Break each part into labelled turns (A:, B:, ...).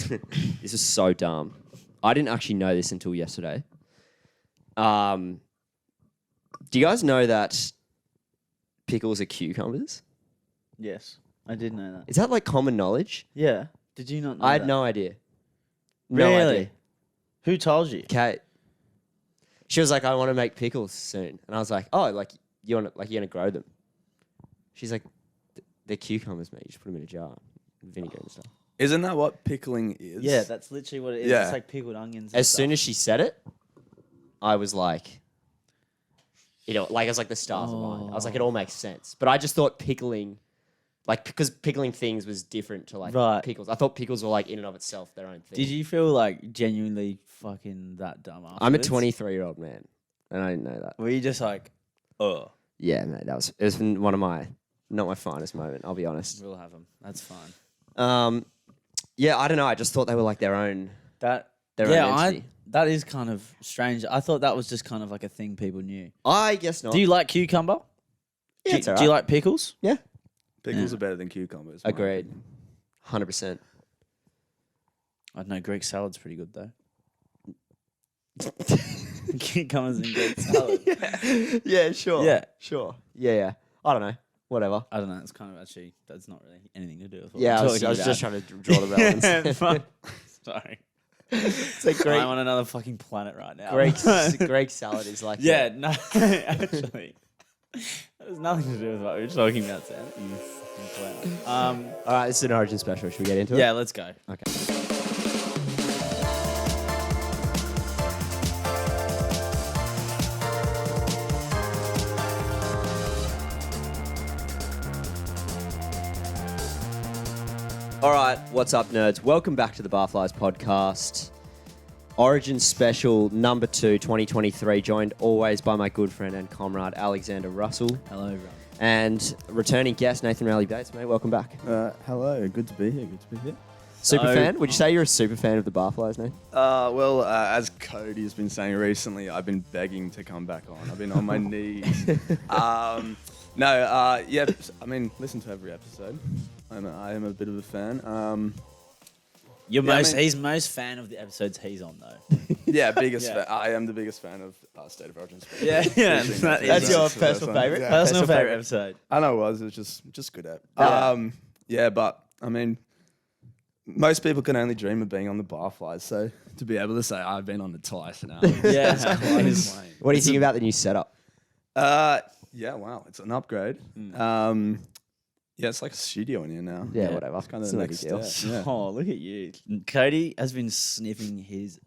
A: This is so dumb. I didn't actually know this until yesterday. Do you guys know that pickles are cucumbers?
B: Yes, I did know that.
A: Is that like common knowledge?
B: Yeah. Did you not know
A: I had
B: that?
A: no idea.
B: Really?
A: No idea.
B: Who told you?
A: Kate. She was like, I want to make pickles soon. And I was like, oh, like you're gonna grow them. She's like, they're cucumbers, mate. You just put them in a jar with vinegar and stuff.
C: Isn't that what pickling is?
B: Yeah, that's literally what it is.
C: Yeah.
B: It's like pickled onions.
A: As soon as she said it, I was like, it was like the stars aligned. I was like, it all makes sense. But I just thought pickling, like, because pickling things was different to like pickles. I thought pickles were like in and of itself their own thing.
B: Did you feel like genuinely fucking that dumb afterwards?
A: I'm a 23-year-old man, and I didn't know that.
B: Were you just like, oh?
A: Yeah, mate, it was one of my, not my finest moment, I'll be honest.
B: We'll have them. That's fine.
A: Yeah, I don't know. I just thought they were like their own own entity.
B: That is kind of strange. I thought that was just kind of like a thing people knew.
A: I guess not.
B: Do you like cucumber?
A: Yeah, it's all right.
B: Do you like pickles?
A: Yeah.
C: Pickles are better than cucumbers.
A: Agreed. 100%.
B: I don't know. Greek salad's pretty good though. Cucumbers and Greek salad.
A: Yeah, sure.
B: Yeah.
A: Sure. Yeah. I don't know. Whatever.
B: I don't know. It's kind of actually that's not really anything to do with what
A: Yeah,
B: we're
A: I was
B: talking
A: just
B: about.
A: trying to draw the relevance.
B: Sorry.
A: It's like Greek,
B: I'm on another fucking planet right now.
A: Greek salad is like
B: yeah, no, actually, that has nothing to do with what we were talking about, Sam. You fucking clown.
A: All right, this is an Origin special. Should we get into it?
B: Yeah, let's go.
A: Okay. All right, what's up, nerds? Welcome back to the Barflies podcast. Origin special number 2, 2023, joined always by my good friend and comrade, Alexander Russell.
B: Hello, everyone.
A: And returning guest, Nathan Rowley-Bates, mate. Welcome back.
C: Hello, good to be here.
A: Super fan? Would you say you're a super fan of the Barflies, Nathan?
C: Well, as Cody has been saying recently, I've been begging to come back on. I've been on my knees. Yeah, I mean, listen to every episode. I am a bit of a fan.
B: He's most fan of the episodes he's on, though.
C: Yeah, biggest fan. I am the biggest fan of State of Origin.
B: Yeah.
A: That's your personal favourite?
C: Yeah.
B: Personal favourite episode.
C: I know it was just good at. Yeah, but I mean, most people can only dream of being on the Barflies, so to be able to say I've been on it twice now.
B: Yeah.
A: What do you think about the new setup?
C: Yeah, wow, it's an upgrade. Yeah, it's like a studio in here now.
A: Yeah, whatever.
C: It's kind of
A: It's
C: the
A: no
C: next
A: big deal.
C: step. Yeah.
B: Oh, look at you. Cody has been sniffing his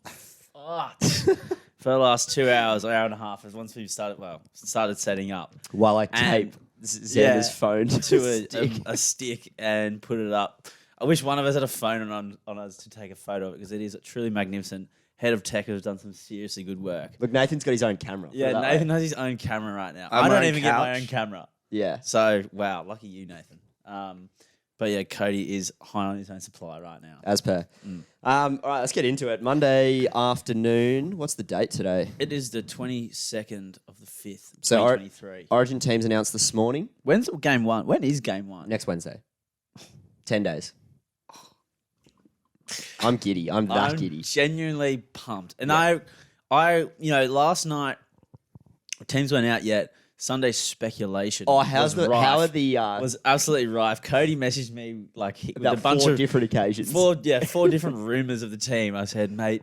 B: farts for the last 2 hours, hour and a half, as once we've started setting up.
A: While I tape Xander's phone
B: to a stick and put it up. I wish one of us had a phone on us to take a photo of it because it is truly magnificent. Head of tech has done some seriously good work.
A: Look, Nathan's got his own camera.
B: Yeah, Nathan has his own camera right now. I don't even get my own camera.
A: Yeah.
B: So, wow, lucky you, Nathan. But yeah, Cody is high on his own supply right now.
A: As per. All right, let's get into it. Monday afternoon. What's the date today?
B: It is the 22nd of the 5th,
A: So
B: 2023.
A: Origin teams announced this morning.
B: When's game one? When is game one?
A: Next Wednesday. 10 days. I'm giddy. I'm giddy.
B: Genuinely pumped. And I, last night, teams weren't out yet. Sunday speculation.
A: Oh, how are the
B: was absolutely rife. Cody messaged me with
A: about
B: a bunch
A: four
B: of
A: different occasions.
B: four different rumors of the team. I said, mate,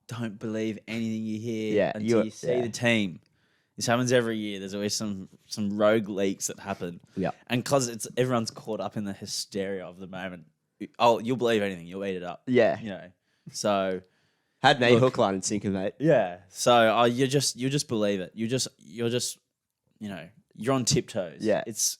B: don't believe anything you hear until you see the team. This happens every year. There's always some rogue leaks that happen.
A: Yeah,
B: and because everyone's caught up in the hysteria of the moment. Oh, you'll believe anything. You'll eat it up.
A: Yeah,
B: So
A: had me hook, line, and sinker, mate.
B: Yeah. So you just believe it. You're just. You're on tiptoes.
A: Yeah.
B: It's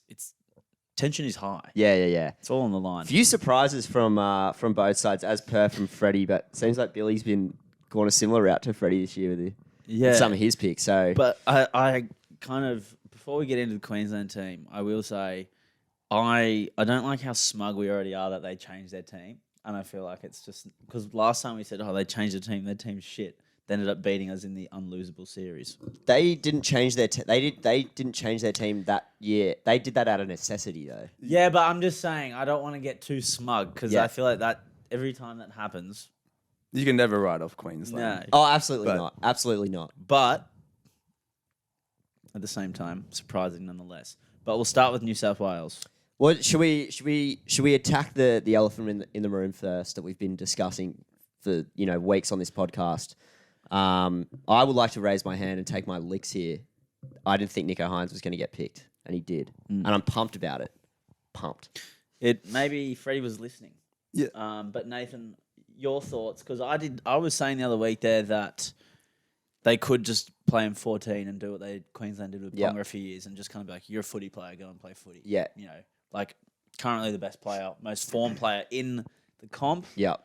B: tension is high.
A: Yeah.
B: It's all on the line.
A: Few surprises from both sides, as per from Freddie, but it seems like Billy's been going a similar route to Freddie this year with some of his picks. So,
B: but I kind of, before we get into the Queensland team, I will say I don't like how smug we already are that they changed their team, and I feel like it's just because last time we said, oh, they changed their team's shit. They ended up beating us in the unlosable series.
A: They didn't change their they didn't change their team that year. They did that out of necessity, though.
B: Yeah, but I'm just saying I don't want to get too smug because I feel like every time that happens,
C: You can never write off Queensland.
B: no.
A: Oh, absolutely
C: But-
A: not. Absolutely not.
B: But at the same time, surprising nonetheless. But we'll start with New South Wales.
A: What should we attack the elephant in the room first that we've been discussing for weeks on this podcast? I would like to raise my hand and take my licks here. I didn't think Nicho Hynes was going to get picked, and he did, and I'm pumped about it. Pumped.
B: Maybe Freddie was listening.
C: Yeah.
B: But Nathan, your thoughts? Because I was saying the other week there that they could just play him 14 and do what Queensland did with Ponga a few years and just kind of be like, you're a footy player, go and play footy.
A: Yeah.
B: Like currently the best player, most formed player in the comp.
A: Yeah.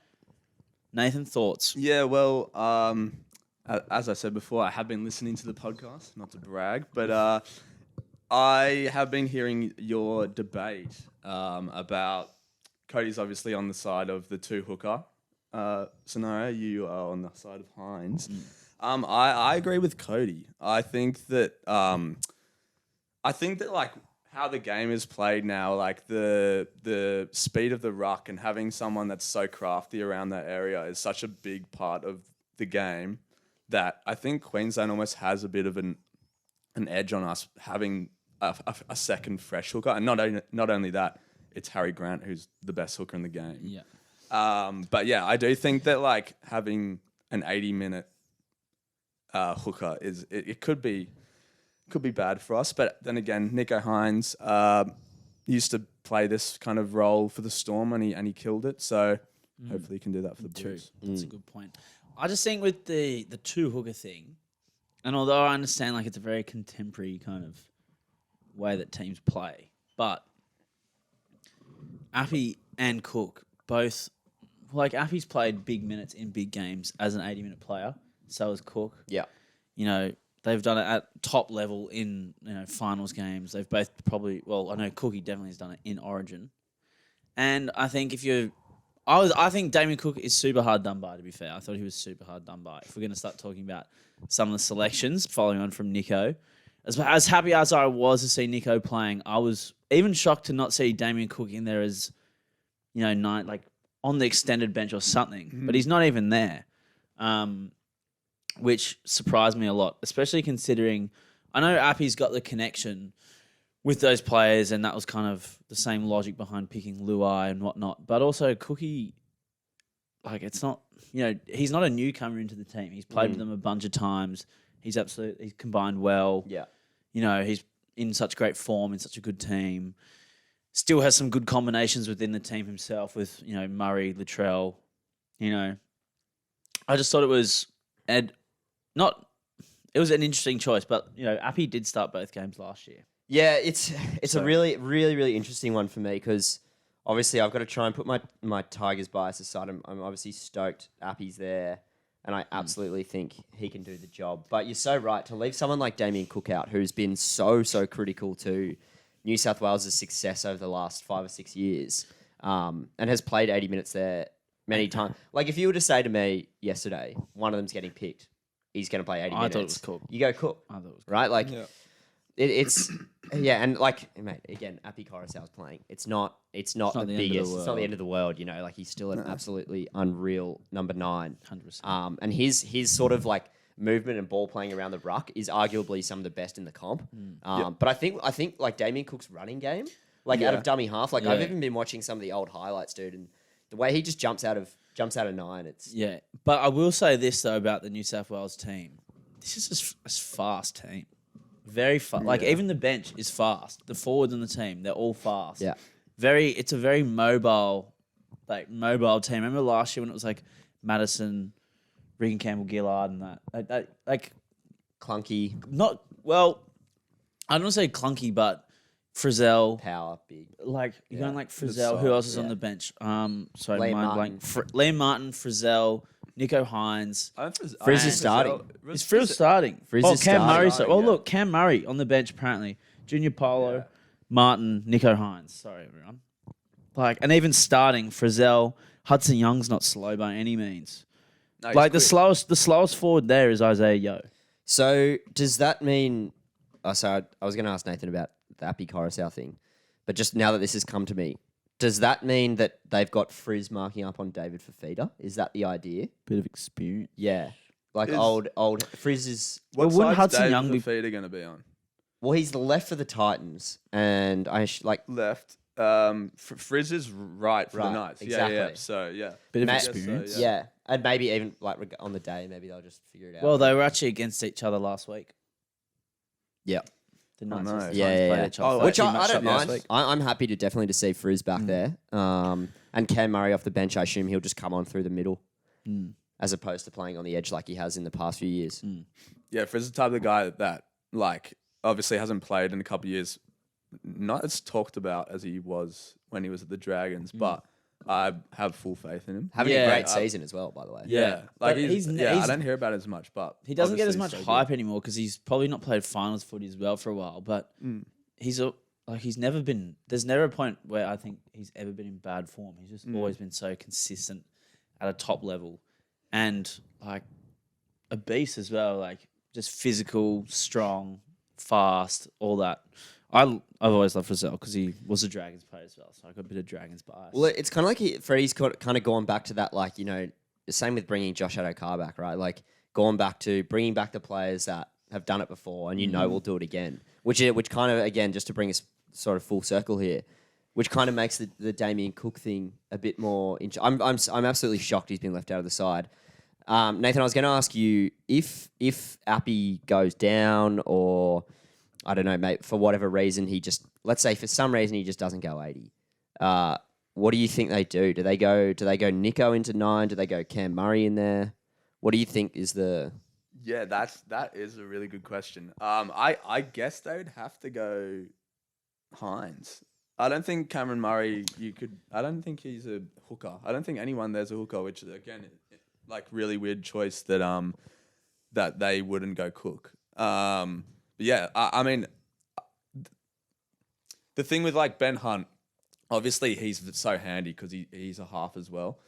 B: Nathan, thoughts?
C: Yeah, well, as I said before, I have been listening to the podcast, not to brag, but I have been hearing your debate about Cody's obviously on the side of the two hooker scenario. You are on the side of Hynes. I agree with Cody. I think that like how the game is played now, like the speed of the ruck and having someone that's so crafty around that area is such a big part of the game that I think Queensland almost has a bit of an edge on us having a second fresh hooker. And not only that, it's Harry Grant who's the best hooker in the game.
B: Yeah.
C: But yeah, I do think that like having an 80-minute hooker it could be bad for us. But then again, Nicho Hynes used to play this kind of role for the Storm and he killed it. So hopefully he can do that for the Blues.
B: That's a good point. I just think with the two hooker thing, and although I understand like it's a very contemporary kind of way that teams play, but Appy and Cook both, like Appy's played big minutes in big games as an 80-minute player. So has Cook.
A: Yeah.
B: They've done it at top level in finals games. They've both probably, well, I know Cookie definitely has done it in Origin. And I think I think Damien Cook is super hard done by, to be fair. I thought he was super hard done by. If we're going to start talking about some of the selections, following on from Nicho, as happy as I was to see Nicho playing, I was even shocked to not see Damien Cook in there as, like on the extended bench or something. But he's not even there, which surprised me a lot, especially considering I know Appy's got the connection with those players, and that was kind of the same logic behind picking Luai and whatnot. But also Cookie, like it's not, he's not a newcomer into the team. He's played with them a bunch of times. He's combined well.
A: Yeah.
B: He's in such great form, in such a good team. Still has some good combinations within the team himself with, Murray, Latrell. I just thought it was it was an interesting choice, but Appy did start both games last year.
A: Yeah, it's a really, really, really interesting one for me because obviously I've got to try and put my Tigers bias aside. I'm obviously stoked Appy's there, and I absolutely think he can do the job. But you're so right to leave someone like Damien Cook out, who's been so critical to New South Wales' success over the last 5 or 6 years, and has played 80 minutes there many times. Like if you were to say to me yesterday, one of them's getting picked, he's going to play 80 minutes.
B: I thought it was Cook.
A: You go Cook.
B: I thought it was Cook.
A: Right? Like
C: Yeah.
A: it's yeah, and like mate, again, Appy Coruscant's playing. It's not the biggest. It's not the end of the world. Like he's still an absolutely unreal number 9.
B: 100%.
A: And his sort of like movement and ball playing around the ruck is arguably some of the best in the comp. But I think like Damien Cook's running game, like out of dummy half, like I've even been watching some of the old highlights, dude, and the way he just jumps out of 9, it's
B: But I will say this though about the New South Wales team. This is a fast team. Very fast. Like even the bench is fast. The forwards on the team, they're all fast.
A: Yeah.
B: It's a very mobile team. Remember last year when it was like Madison, Regan Campbell-Gillard and that like
A: clunky,
B: not well. I don't want to say clunky, but Frizzell.
A: power, big.
B: Like you're going like Frizzell.
C: side,
B: Who else is on the bench? Sorry,
A: Liam
B: mind
A: Martin.
B: blank. Liam Martin, Frizzell, Nicho Hynes.
A: Frizz is starting.
B: Is Frill starting?
A: Frizz
B: Cam
A: is starting.
B: Murray.
C: Yeah.
B: Look, Cam Murray on the bench apparently. Junior Polo, Martin, Nicho Hynes. Sorry, everyone. And even starting, Frizzell, Hudson Young's not slow by any means.
C: No,
B: The slowest forward there is Isaiah Yeo.
A: So does that mean? So I was going to ask Nathan about the Appy Coruscant thing, but just now that this has come to me, Does that mean that they've got Frizz marking up on David Fafita? Is that the idea?
B: Bit of experience.
A: Yeah. Like
C: Is-
A: old Frizz is...
C: What
B: Well, wouldn't
C: side's
B: Hudson
C: David
B: Young be-
C: Fafita going to be on?
A: Well, he's the left for the Titans, and
C: Left. Frizz is right for the
A: Right,
C: Knights.
A: exactly.
C: Yeah. So, yeah.
B: Bit of
A: Matt-
B: experience.
C: So,
A: yeah. And maybe even like on the day, maybe they'll just figure it out.
B: Well, they were actually against each other last week.
A: Yeah.
B: The
C: Oh,
B: Knights
C: no.
B: and the
A: Yeah,
B: Titans
A: yeah,
B: played
A: yeah.
B: each other.
C: Oh,
B: for
A: Which
B: two
A: I
B: matchups
A: don't
B: last
A: mind.
B: week.
A: I'm happy to definitely to see Frizz back there. And Cam Murray off the bench, I assume he'll just come on through the middle as opposed to playing on the edge like he has in the past few years.
C: Yeah, Frizz is the type of guy that, like, obviously hasn't played in a couple of years. Not as talked about as he was when he was at the Dragons, but I have full faith in him.
A: Having
B: Yeah,
A: a great
C: I-
A: season as well, by the way.
C: Yeah, like
B: But
C: he's,
B: he's-
C: I don't hear about it as much, but
B: He doesn't get as
C: obviously
B: much
C: so
B: hype
C: good.
B: anymore because he's probably not played finals footy as well for a while. But he's never been. There's never a point where I think he's ever been in bad form. He's just always been so consistent at a top level, and like a beast as well. Like just physical, strong, fast, all that. I've always loved Frizzell because he was a Dragons player as well, so I got a bit of Dragons bias.
A: Well, it's kind of like Freddie's kind of gone back to that, like, you know, the same with bringing Josh Adokar back, right? Like, gone back to bringing back the players that have done it before and you know will do it again. Which kind of, again, just to bring us sort of full circle here, which kind of makes the Damien Cook thing a bit more... I'm absolutely shocked he's been left out of the side. Nathan, I was going to ask you, if Appy goes down or... I don't know, mate, for whatever reason, let's say for some reason he just doesn't go 80. What do you think they do? Do they go Nico into 9? Do they go Cam Murray in there? What do you think is the...
C: Yeah, that is a really good question. I guess they would have to go Hines. I don't think Cameron Murray, I don't think he's a hooker. I don't think anyone there's a hooker, which is, again, like really weird choice that they wouldn't go Cook. But yeah, I mean, the thing with like Ben Hunt, obviously he's so handy because he's a half as well.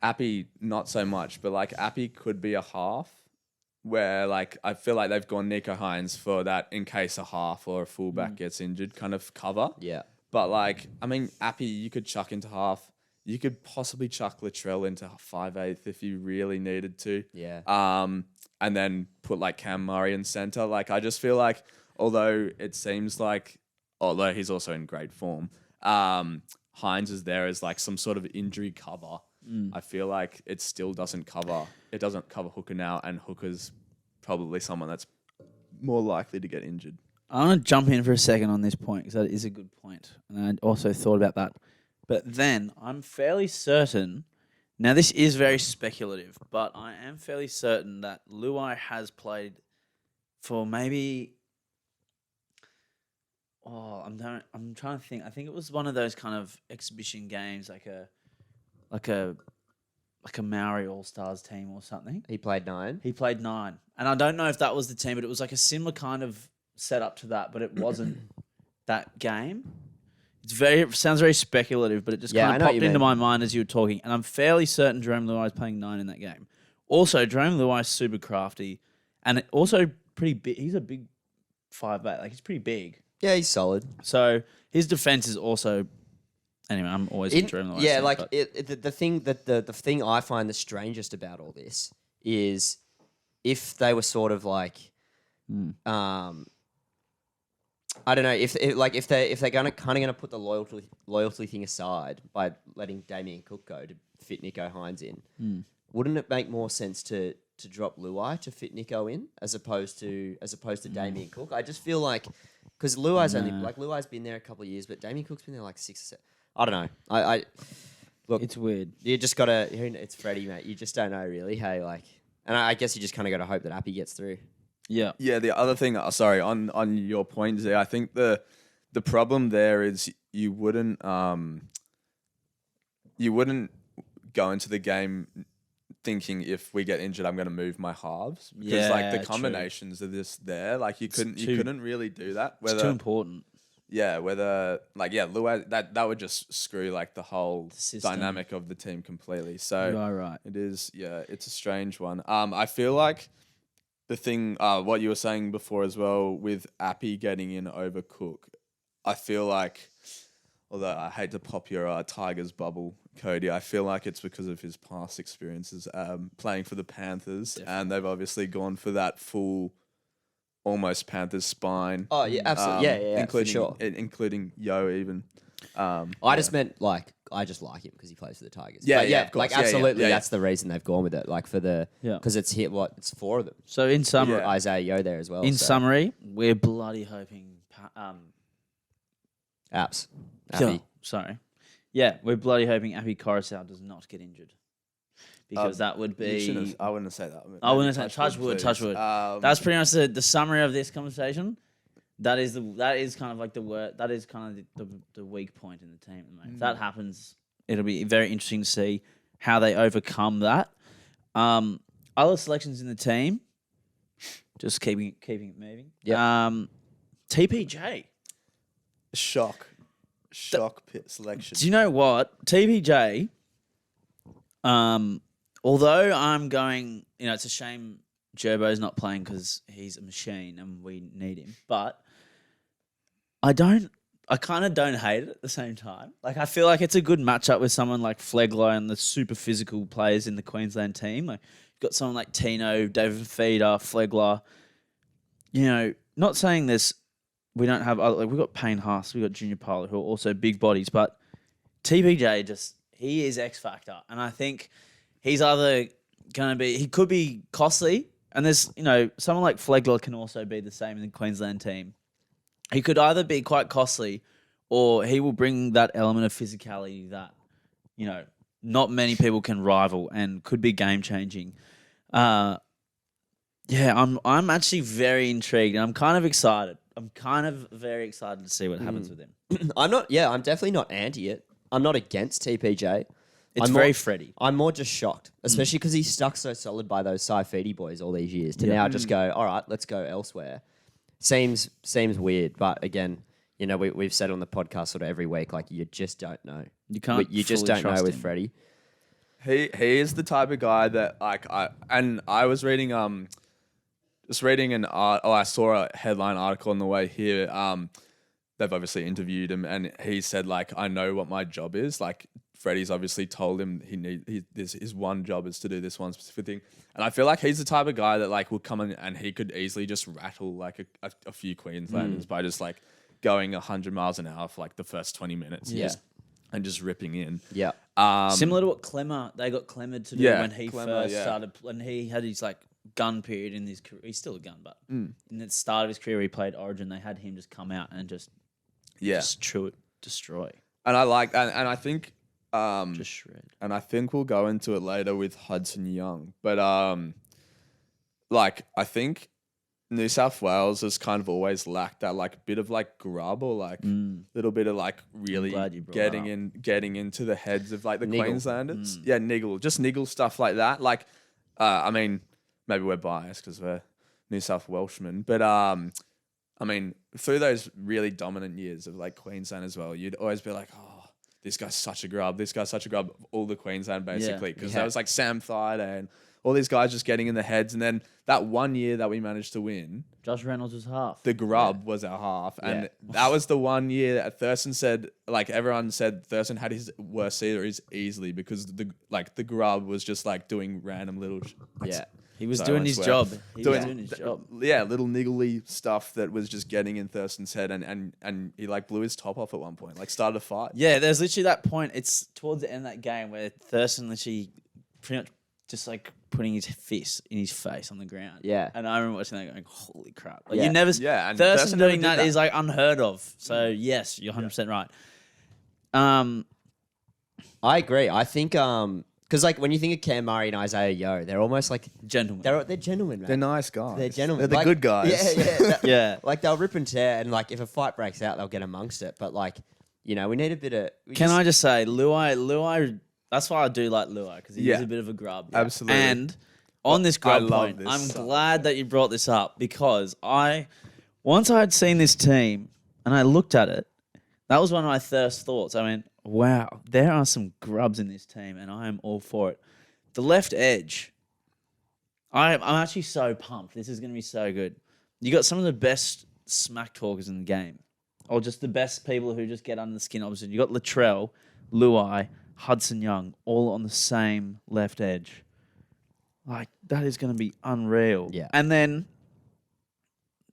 C: Appy, not so much, but like Appy could be a half where like I feel like they've gone Nico Hines for that in case a half or a fullback gets injured kind of cover.
A: Yeah.
C: But like, I mean, Appy, you could chuck into half. You could possibly chuck Latrell into 5/8 if you really needed to.
A: Yeah.
C: And then put like Cam Murray in center. Like, I just feel like, although he's also in great form, Hines is there as like some sort of injury cover. I feel like it still doesn't cover. It doesn't cover Hooker now, and Hooker's probably someone that's more likely to get injured.
B: I want to jump in for a second on this point because that is a good point. And I also thought about that. But then I'm fairly certain, now this is very speculative, but I am fairly certain that Luai has played for maybe, I'm trying to think. I think it was one of those kind of exhibition games, like a Maori All-Stars team or something.
A: He played 9.
B: He played 9. And I don't know if that was the team, but it was like a similar kind of setup to that, but it wasn't that game. It sounds very speculative, but it just
A: Yeah, I
B: kind
A: know
B: of
A: what
B: popped
A: you
B: into
A: mean.
B: my mind as you were talking. And I'm fairly certain Jerome Luai is playing 9 in that game. Also, Jerome Luai is super crafty and also pretty big. He's a big 5'8". Like, he's pretty big.
A: Yeah, he's solid.
B: So his defense is also... Anyway, I'm always with Jerome Luai.
A: Yeah,
B: thing,
A: like
B: but-
A: the thing I find the strangest about all this is if they were sort of like, I don't know if they're gonna put the loyalty thing aside by letting Damien Cook go to fit Nico Hines in, wouldn't it make more sense to drop Luai to fit Nico in as opposed to Damien Cook? I just feel like because Luai's been there a couple of years, but Damien Cook's been there like 6 or 7. I don't know. I look.
B: It's weird.
A: You just gotta. It's Freddie, mate. You just don't know really. Hey, like, and I guess you just kind of gotta hope that Appy gets through.
B: Yeah.
C: Yeah, the other thing, sorry, on your point there, I think the problem there is you wouldn't go into the game thinking if we get injured, I'm going to move my halves because like the
B: Yeah,
C: combinations of this there, like you couldn't
B: too-
C: really do that.
B: It's too important.
C: Luai, that would just screw like the whole
B: system.
C: dynamic of the team completely. So
B: You are right.
C: it is, it's a strange one. I feel like the thing, what you were saying before as well with Appy getting in over Cook, I feel like, although I hate to pop your Tigers bubble, Cody, I feel like it's because of his past experiences playing for the Panthers, and they've obviously gone for that full, almost Panthers spine.
A: Oh yeah, absolutely. Yeah,
C: including,
A: for sure.
C: Including Yo even.
A: I just meant like I just like him because he plays for the Tigers.
C: Yeah,
A: But
C: yeah, of course.
A: like
C: Yeah, yeah,
A: absolutely,
C: yeah, yeah.
A: that's the reason they've gone with it. Like for the because it's it's 4 of them.
B: So in summary,
C: Yeah.
A: Isaiah Yo there as well.
B: in
A: so.
B: summary, we're bloody hoping.
A: Apps.
B: Yeah,
A: Appy.
B: sorry. Yeah, we're bloody hoping Appy Coruscant does not get injured. Because that would be...
C: I wouldn't say that.
B: I wouldn't say touch wood. That's pretty much the summary of this conversation. That is kind of like the word. That is kind of the weak point in the team. If that happens, it'll be very interesting to see how they overcome that. Other selections in the team, just keeping it moving.
A: Yeah.
B: TPJ.
C: Shock pit selection.
B: Do you know what? TPJ, although I'm going, it's a shame Gerbo's not playing because he's a machine and we need him. But I kind of don't hate it at the same time. Like, I feel like it's a good matchup with someone like Flegler and the super physical players in the Queensland team. Like, you've got someone like Tino, David Feeder, Flegler. Not saying we don't have other, we've got Payne Haas, we've got Junior Parler, who are also big bodies, but TPJ he is X Factor. And I think he's either he could be costly, and there's, someone like Flegler can also be the same in the Queensland team. He could either be quite costly or he will bring that element of physicality that, not many people can rival and could be game changing. I'm actually very intrigued and I'm kind of excited. I'm kind of very excited to see what happens with him.
A: I'm definitely not anti it. I'm not against TPJ.
B: It's very Freddie.
A: I'm more just shocked, especially because he's stuck so solid by those Saifidi boys all these years to now just go, all right, let's go elsewhere. Seems weird, but again, we've said on the podcast sort of every week, like you just don't know. You just don't know with Freddie.
C: He is the type of guy that I was reading I saw a headline article on the way here. They've obviously interviewed him, and he said, like, I know what my job is. Like, Freddie's obviously told him his one job is to do this one specific thing. And I feel like he's the type of guy that, like, will come in and he could easily just rattle, like, a few Queenslanders by just, like, going 100 miles an hour for, like, the first 20 minutes. And just ripping in.
A: Yeah.
B: Similar to what they got Clemmer to do when he first started, when he had his, like, gun period in his career. He's still a gun, but in the start of his career, he played Origin. They had him just come out and just destroy.
C: And I like that. And I think
B: just shred.
C: And I think we'll go into it later with Hudson Young. But I think New South Wales has kind of always lacked that, like, bit of, like, grub or, like, little bit of, like, really getting into the heads of, like, the Queenslanders. Yeah, niggle stuff like that. Like, I mean, maybe we're biased because we're New South Welshmen, but I mean, through those really dominant years of, like, Queensland as well, you'd always be like, oh, this guy's such a grub. This guy's such a grub. All the Queensland, basically, because that was like Sam Thaiday and all these guys just getting in the heads. And then that one year that we managed to win,
B: Josh Reynolds was half.
C: The grub was our half. And that was the one year that Thurston said, like, everyone said Thurston had his worst series easily because the grub was just, like, doing random little...
B: He was doing his job.
C: Yeah, little niggly stuff that was just getting in Thurston's head, and he, like, blew his top off at one point, like, started a fight.
B: Yeah, there's literally that point. It's towards the end of that game where Thurston literally pretty much just, like, putting his fist in his face on the ground.
A: Yeah.
B: And I remember watching that going, holy crap. Like, you never...
C: Yeah, and
B: Thurston doing that is, like, unheard of. So, yes, you're 100% right.
A: I agree. I think... because, like, when you think of Cam Murray and Isaiah Yo, they're almost like
B: gentlemen.
A: They're gentlemen, man.
C: They're nice guys.
A: They're gentlemen.
C: They're the good guys.
A: Yeah. Like, they'll rip and tear, and, like, if a fight breaks out, they'll get amongst it. But, like, we need a bit of...
B: I just say, Luai, that's why I do like Luai, because he is a bit of a grub.
C: Absolutely.
B: And on this grub point, I'm glad that you brought this up, because once I had seen this team and I looked at it, that was one of my first thoughts. I went, wow, there are some grubs in this team, and I am all for it. The left edge, I'm actually so pumped. This is going to be so good. You got some of the best smack talkers in the game. or just the best people who just get under the skin opposite. You got Latrell, Luai, Hudson Young, all on the same left edge. Like, that is going to be unreal.
A: Yeah.
B: And then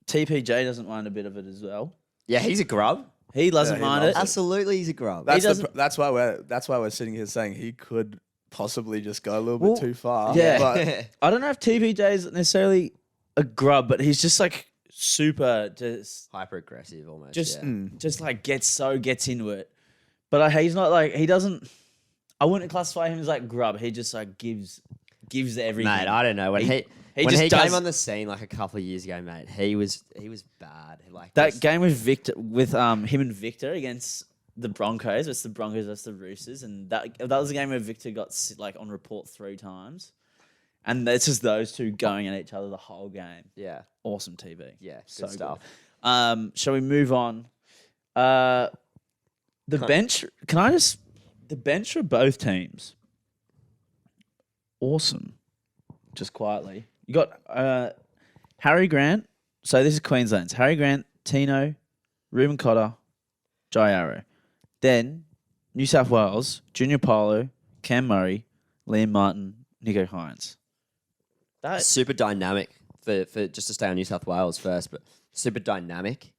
B: TPJ doesn't mind a bit of it as well.
A: Yeah, he's a grub.
B: He doesn't
C: he
B: mind
C: loves
B: it.
C: it.
A: Absolutely, he's a grub.
C: That's why we're sitting here saying he could possibly just go a little bit too far.
B: Yeah.
C: But
B: I don't know if TPJ is necessarily a grub, but he's just like super just
A: Hyper aggressive almost.
B: just like gets into it. But he's not like, he doesn't, I wouldn't classify him as like grub. He just like gives everything.
A: Mate, I don't know. When
B: He
A: when
B: just
A: he
B: does-
A: came on the scene like a couple of years ago, mate, he was bad. Like
B: That
A: just-
B: game with Victor, with him and Victor against the Broncos, it's the Broncos versus the Roosters, and that was a game where Victor got like on report 3 times, and it's just those two going at each other the whole game.
A: Yeah,
B: Awesome TV.
A: yeah, good
B: So
A: stuff.
B: Shall we move on? The bench. The bench for both teams. Awesome. Just quietly, you got Harry Grant. So this is Queensland's Harry Grant, Tino, Ruben Cotter, Jai Arrow. Then New South Wales, Junior Paulo, Cam Murray, Liam Martin, Nico Hines. That
A: Super dynamic for just to stay on New South Wales first, but super dynamic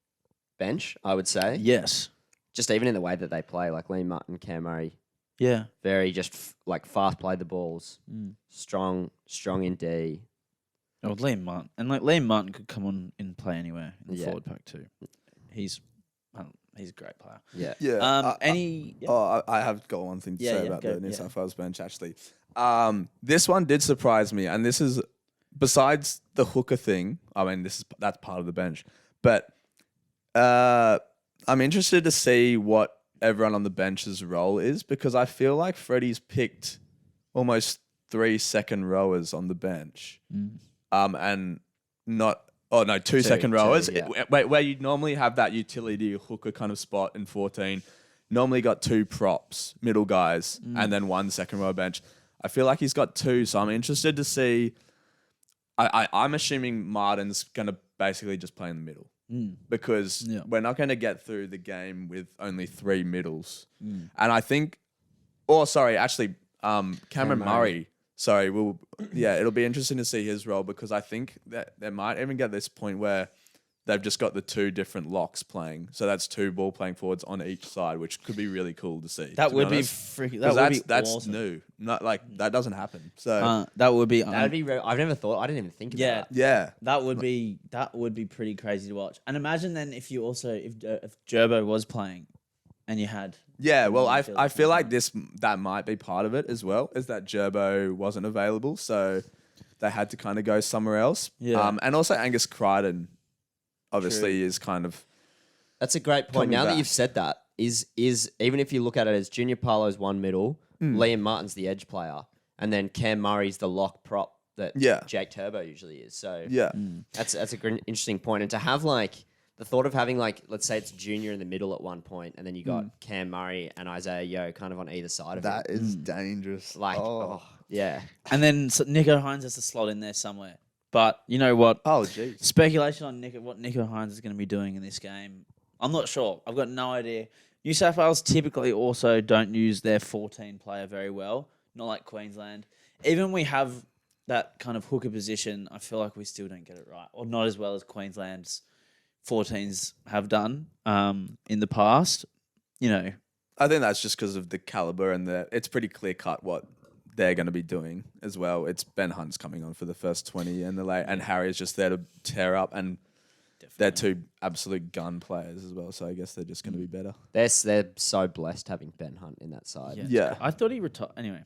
A: bench, I would say.
B: yes,
A: Just even in the way that they play, like Liam Martin, Cam Murray,
B: yeah.
A: very just like fast play the balls, strong in D.
B: Oh, Liam Martin, and like Liam Martin could come on and play anywhere in the
A: Yeah.
B: forward pack too. He's a great player.
A: Yeah,
C: yeah. I have got one thing to say about the New South Wales bench actually. This one did surprise me, and this is besides the hooker thing. I mean, that's part of the bench, but I'm interested to see what everyone on the bench's role is, because I feel like Freddie's picked almost 3 second rowers on the bench, and not. Oh no, two second rowers.
A: yeah.
C: Where you normally have that utility hooker kind of spot in 14, normally got 2 props, middle guys, and then 1 second row bench. I feel like he's got 2, so I'm interested to see. I'm assuming Martin's going to basically just play in the middle, because we're not going to get through the game with only 3 middles. And I think, Cameron Murray. Sorry, it'll be interesting to see his role, because I think that they might even get this point where they've just got the 2 different locks playing. So that's 2 ball playing forwards on each side, which could be really cool to see.
B: That would be freaking. That would be
C: that's
B: awesome.
C: new. Not like that doesn't happen. So
B: That would be.
A: that'd be. I've never thought. I didn't even think about that.
C: yeah,
B: That would be pretty crazy to watch. And imagine then if Gerbo was playing, and you had.
C: yeah. Well, I
B: midfield
C: feel like that might be part of it as well, is that Gerbo wasn't available, so they had to kind of go somewhere else.
B: Yeah.
C: And also Angus Crichton, obviously, is kind of.
A: That's a great point.
C: Coming
A: Now that
C: back.
A: you've said that, is even if you look at it as Junior Paulo's 1 middle, Liam Martin's the edge player, and then Cam Murray's the lock prop that Jake Turbo usually is. So
C: Yeah.
A: that's a interesting point. And to have like the thought of having like, let's say it's Junior in the middle at one point, and then you got Cam Murray and Isaiah Yeo kind of on either side of
C: That
A: it.
C: is dangerous.
A: Like, yeah.
B: And then Nico Hines has to slot in there somewhere. But you know what?
C: Oh, jeez.
B: Speculation on what Nico Hines is going to be doing in this game. I'm not sure. I've got no idea. New South Wales typically also don't use their 14 player very well, not like Queensland. Even when we have that kind of hooker position, I feel like we still don't get it right, or not as well as Queensland's 14s have done in the past. You know,
C: I think that's just because of the caliber, and it's pretty clear cut what they're going to be doing as well. It's Ben Hunt's coming on for the first 20, and Harry's just there to tear up, and they're 2 absolute gun players as well. So I guess they're just going to be better.
A: They're so blessed having Ben Hunt in that side.
C: Yeah.
B: I thought he retired. Anyway,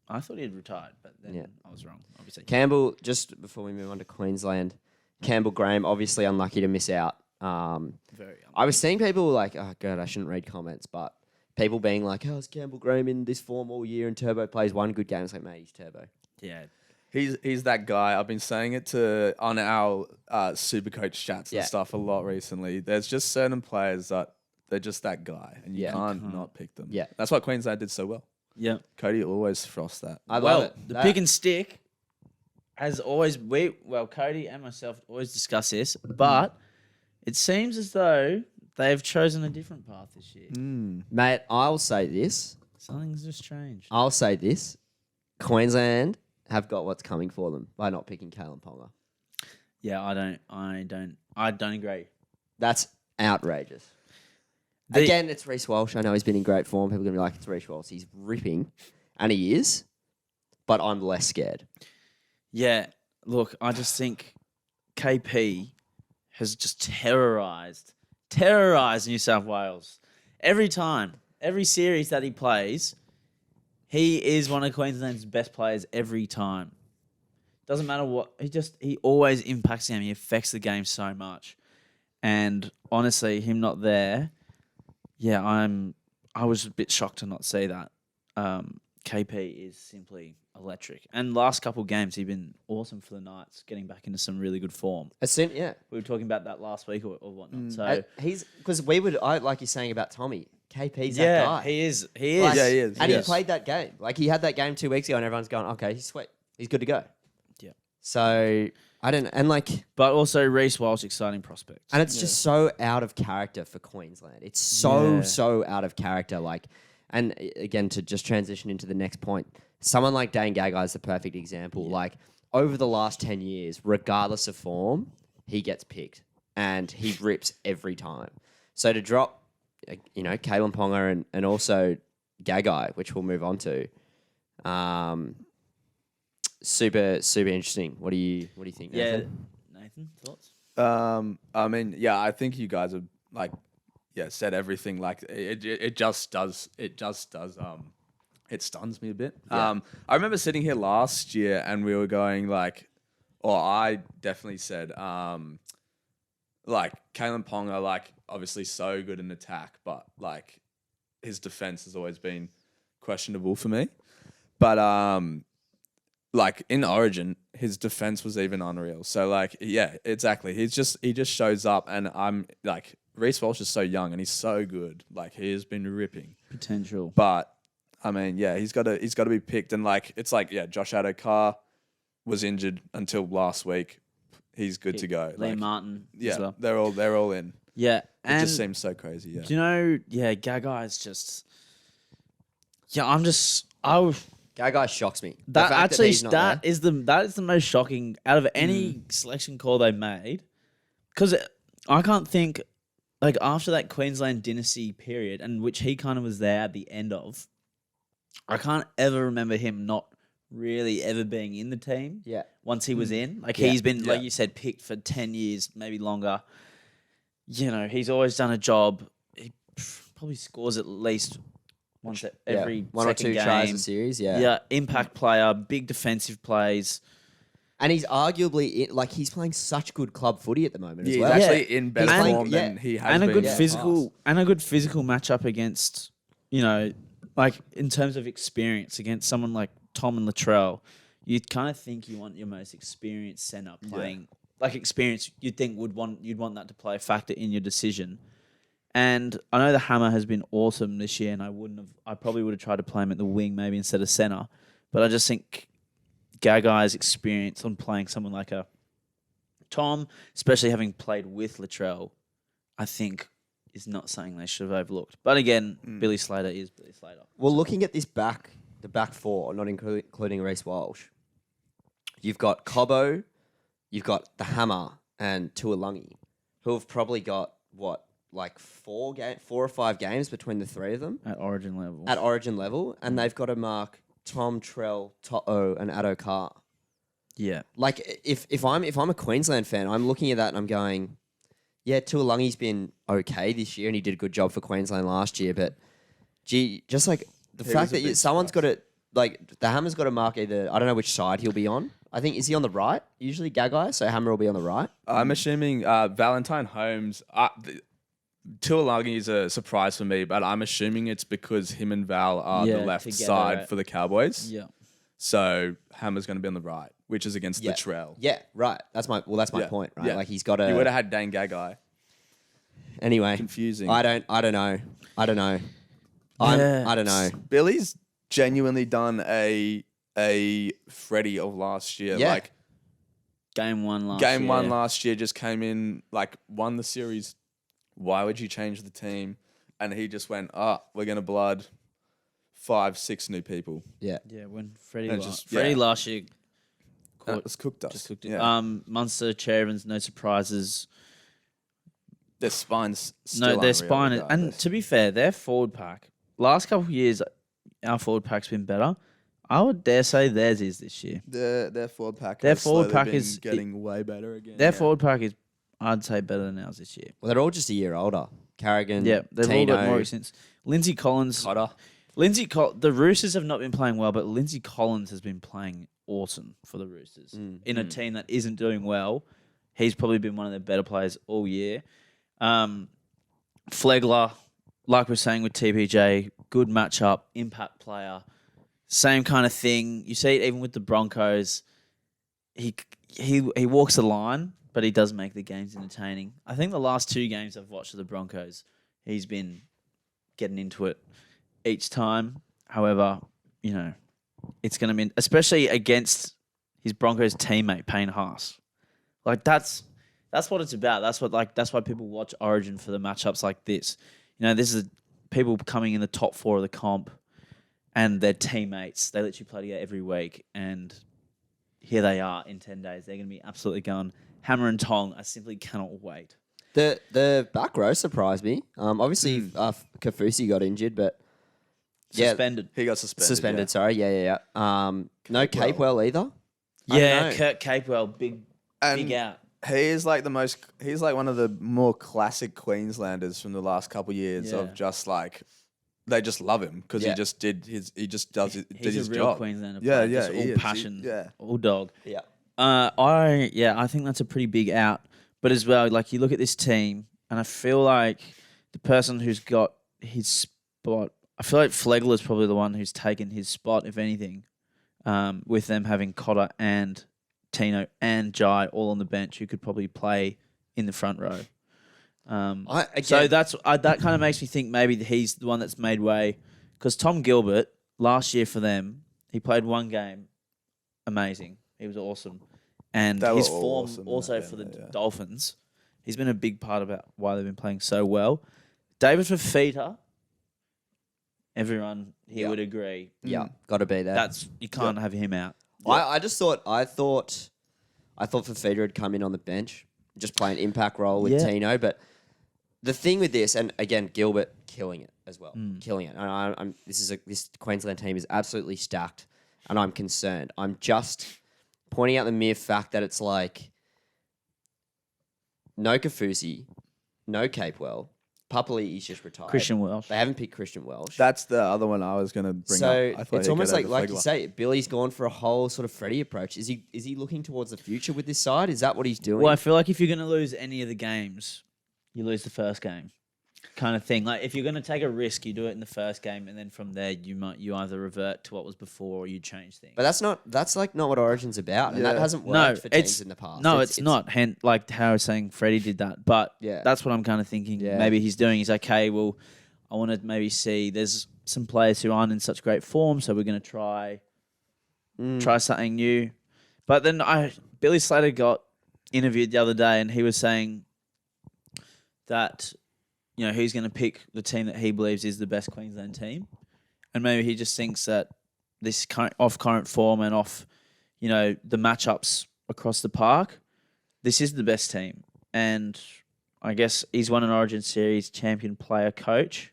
B: I thought he had retired, but then I was wrong, obviously.
A: Campbell, just before we move on to Queensland, Campbell Graham, obviously unlucky to miss out.
B: Very
A: I was seeing people like, oh god, I shouldn't read comments, but people being like, oh, is Campbell Graham in this form all year and Turbo plays 1 good game? It's like, mate, he's Turbo.
B: Yeah.
C: He's that guy. I've been saying it on our Supercoach chats and stuff a lot recently. There's just certain players that they're just that guy, and you can't not pick them.
A: Yeah.
C: That's what Queensland did so well.
B: Yeah.
C: Cody always frosts that.
A: I love it.
B: The pick and stick has always Cody and myself always discuss this, but it seems as though they've chosen a different path this year.
A: Mate, I'll say this.
B: Something's just changed.
A: I'll say this. Queensland have got what's coming for them by not picking Kalen Ponga.
B: Yeah, I don't agree.
A: That's outrageous.
B: The-
A: Again, it's Reece Walsh. I know he's been in great form. People are going to be like, it's Reece Walsh. He's ripping. And he is. But I'm less scared.
B: Yeah, look, I just think KP has just terrorised New South Wales. Every time, every series that he plays, he is one of Queensland's best players every time. Doesn't matter what, he always impacts the game. He affects the game so much. And honestly, him not there, yeah, I was a bit shocked to not see that. KP is simply electric. And last couple of games, he's been awesome for the Knights, getting back into some really good form.
A: Yeah.
B: We were talking about that last week or whatnot. So
A: He's, because like you're saying about Tommy, KP's that
B: yeah,
A: guy.
B: he is.
A: Like,
C: Yeah, he is.
A: And
C: Yes.
A: he played that game. Like, he had that game 2 weeks ago and everyone's going, okay, he's sweet. He's good to go.
B: Yeah.
A: So,
B: But also Reece Walsh, exciting prospect.
A: and it's just so out of character for Queensland. It's so out of character. Like, and again, to just transition into the next point, someone like Dane Gagai is the perfect example. Like, over the last 10 years, regardless of form, he gets picked and he rips every time. So to drop, Kalen Ponga and also Gagai, which we'll move on to, super interesting. What do you think, Nathan?
B: Nathan, thoughts?
C: I mean, yeah, I think you guys have said everything. Like it just does. It stuns me a bit.
A: Yeah.
C: I remember sitting here last year and we were going I definitely said, Kalen Ponga, obviously so good in attack, but his defense has always been questionable for me. But in Origin, his defense was even unreal. So yeah, exactly. He just shows up, and I'm Reece Walsh is so young and he's so good. He has been ripping
B: Potential.
C: but I mean, yeah, he's got to be picked, and Josh Adokar was injured until last week. He's good to go.
B: Liam Martin as well.
C: they're all in.
B: Yeah,
C: It
B: and
C: just seems so crazy. Yeah,
B: do you know? Yeah, Gagai is just. Yeah,
A: Gagai shocks me. The
B: that
A: fact
B: actually
A: he's not there.
B: that is the most shocking out of any selection call they made, because I can't think after that Queensland dynasty period, and which he kind of was there at the end of. I can't ever remember him not really ever being in the team.
A: Yeah.
B: Once he was in,
A: Yeah.
B: he's been like you said, picked for 10 years, maybe longer. He's always done a job. He probably scores at least once every
A: one or
B: second
A: two
B: game.
A: tries a series.
B: Yeah, impact player, big defensive plays.
A: And he's arguably he's playing such good club footy at the moment as
C: he's
A: well.
C: actually in better
A: playing-
C: form than he has
B: And a
C: been.
B: good
C: in the
B: physical
C: past.
B: and a good physical matchup against, in terms of experience against someone like Tom and Latrell. You'd kind of think you want your most experienced centre playing experience. You'd think you'd want that to play a factor in your decision. And I know the Hammer has been awesome this year, and I probably would have tried to play him at the wing maybe instead of centre. But I just think Gagai's experience on playing someone like a Tom, especially having played with Latrell, I think is not something they should have overlooked. But again, Billy Slater is Billy Slater.
A: Well, looking at this the back four, not including Reece Walsh, you've got Cobbo, you've got the Hammer, and Tuilagi, who have probably got 4 or 5 games between the three of them
B: At Origin level.
A: at Origin level, and they've got to mark Tom, Trell, To'o, and Adokar.
B: Yeah.
A: If I'm a Queensland fan, I'm looking at that and I'm going, yeah, Tuilagi's been okay this year and he did a good job for Queensland last year, but gee, just the
C: He
A: fact
C: was a
A: that
C: big
A: someone's got to the Hammer's got to mark either, I don't know which side he'll be on. I think, is he on the right? Usually Gagai, so Hammer will be on the right.
C: I'm assuming Valentine Holmes. Tuilagi is a surprise for me, but I'm assuming it's because him and Val are the left
B: together,
C: side
B: right?
C: for the Cowboys.
B: Yeah.
C: So Hammer's going to be on the right, which is against
A: Yeah.
C: Latrell.
A: Yeah, right. That's my
C: Yeah.
A: point, right?
C: Yeah.
A: He's got
C: You would
A: to.
C: have had Dane Gagai.
A: Anyway,
C: Confusing.
A: I don't know. I don't know.
B: Yeah.
A: I don't know.
C: Billy's genuinely done a Freddie of last year.
A: Yeah.
B: Game one last
C: Game
B: year.
C: one last year just came in, won the series why would you change the team? And he just went, we're going to blood 5-6 new people.
A: Yeah.
B: Yeah, when Freddie
C: And
B: Freddie last year
C: It's cooked us.
B: just cooked it.
C: Yeah.
B: Munster, Chervins, no surprises.
C: Their spine's still
B: Their spine is, and
C: regardless.
B: to be fair, their forward pack last couple of years, our forward pack's been better. I would dare say theirs is this year.
C: Their forward pack.
B: Their
C: has
B: forward
C: slowly
B: pack
C: been
B: is-
C: getting way better again.
B: Their forward pack is, I'd say, better than ours this year.
A: Well, they're all just a year older. Carrigan,
B: Yeah, they've
A: Tino,
B: all got more experience. Lindsay Collins,
A: Cotter.
B: the Roosters have not been playing well, but Lindsay Collins has been playing awesome for the Roosters. In a team that isn't doing well, he's probably been one of their better players all year. Flegler, like we're saying with TPJ, good matchup, impact player, same kind of thing. You see it even with the Broncos. He walks the line, but he does make the games entertaining. I think the last 2 games I've watched of the Broncos, he's been getting into it each time. However, it's going to be, especially against his Broncos teammate Payne Haas. Like that's what it's about. That's why people watch Origin for the matchups like this. This is people coming in the top 4 of the comp and their teammates. They literally play together every week, and here they are in 10 days. They're going to be absolutely going hammer and tong. I simply cannot wait.
A: The back row surprised me. Obviously, Kafusi got injured, but
B: Suspended.
C: He got suspended.
A: suspended. Sorry, yeah. No Capewell either. I
B: Yeah,
A: don't know.
B: Kurt Capewell, big out.
C: He is like he's like one of the more classic Queenslanders from the last couple of years
B: Yeah.
C: of just like, they just love him because
A: Yeah.
C: he just did
B: He's
C: his
B: a real
C: job.
B: Queenslander
C: Yeah,
B: player.
C: yeah,
B: Just
C: he
B: all
C: is.
B: passion, all dog.
A: Yeah.
B: I think that's a pretty big out. But as well, like you look at this team, and I feel like the person who's got his spot, I feel like Flegler is probably the one who's taken his spot, if anything, with them having Cotter and Tino and Jai all on the bench, who could probably play in the front row. So that kind of makes me think maybe he's the one that's made way, because Tom Gilbert last year for them, he played 1 game, amazing, he was awesome, and
C: They
B: his
C: were
B: form
C: awesome
B: also
C: that
B: for the
C: game, yeah.
B: Dolphins, he's been a big part about why they've been playing so well. David Fafita, everyone here would agree,
A: Yeah, got to be there.
B: you can't have him out.
A: I thought Fafita had come in on the bench, just play an impact role with
B: Yeah.
A: Tino. But the thing with this, and again, Gilbert killing it as well, killing it. And this Queensland team is absolutely stacked, and I'm concerned. I'm just pointing out the mere fact that it's like no Kafusi, no Capewell, Papali is just retired.
B: Christian Welsh.
A: They haven't picked Christian Welsh.
C: That's the other one I was going to bring
A: So
C: up. I thought
A: it's
C: he'd
A: almost
C: get
A: like
C: over
A: you
C: Flegler.
A: say, Billy's gone for a whole sort of Freddie approach. Is he looking towards the future with this side? Is that what he's doing?
B: Well, I feel like if you're going to lose any of the games, you lose the first game, kind of thing. Like if you're going to take a risk, you do it in the first game, and then from there you either revert to what was before or you change things.
A: But that's not what Origin's about, and that
C: Yeah.
A: hasn't
B: No,
A: worked for teams
B: it's
A: in the past.
B: no, it's not. Like how I was saying, Freddie did that, but
A: Yeah.
B: that's what I'm kind of thinking.
A: Yeah.
B: Maybe he's doing. He's okay. Well, I want to maybe see. There's some players who aren't in such great form, so we're going to try something new. But then Billy Slater got interviewed the other day, and he was saying that he's going to pick the team that he believes is the best Queensland team, and maybe he just thinks that this current form and off the matchups across the park, this is the best team. And I guess he's won an Origin Series champion player coach.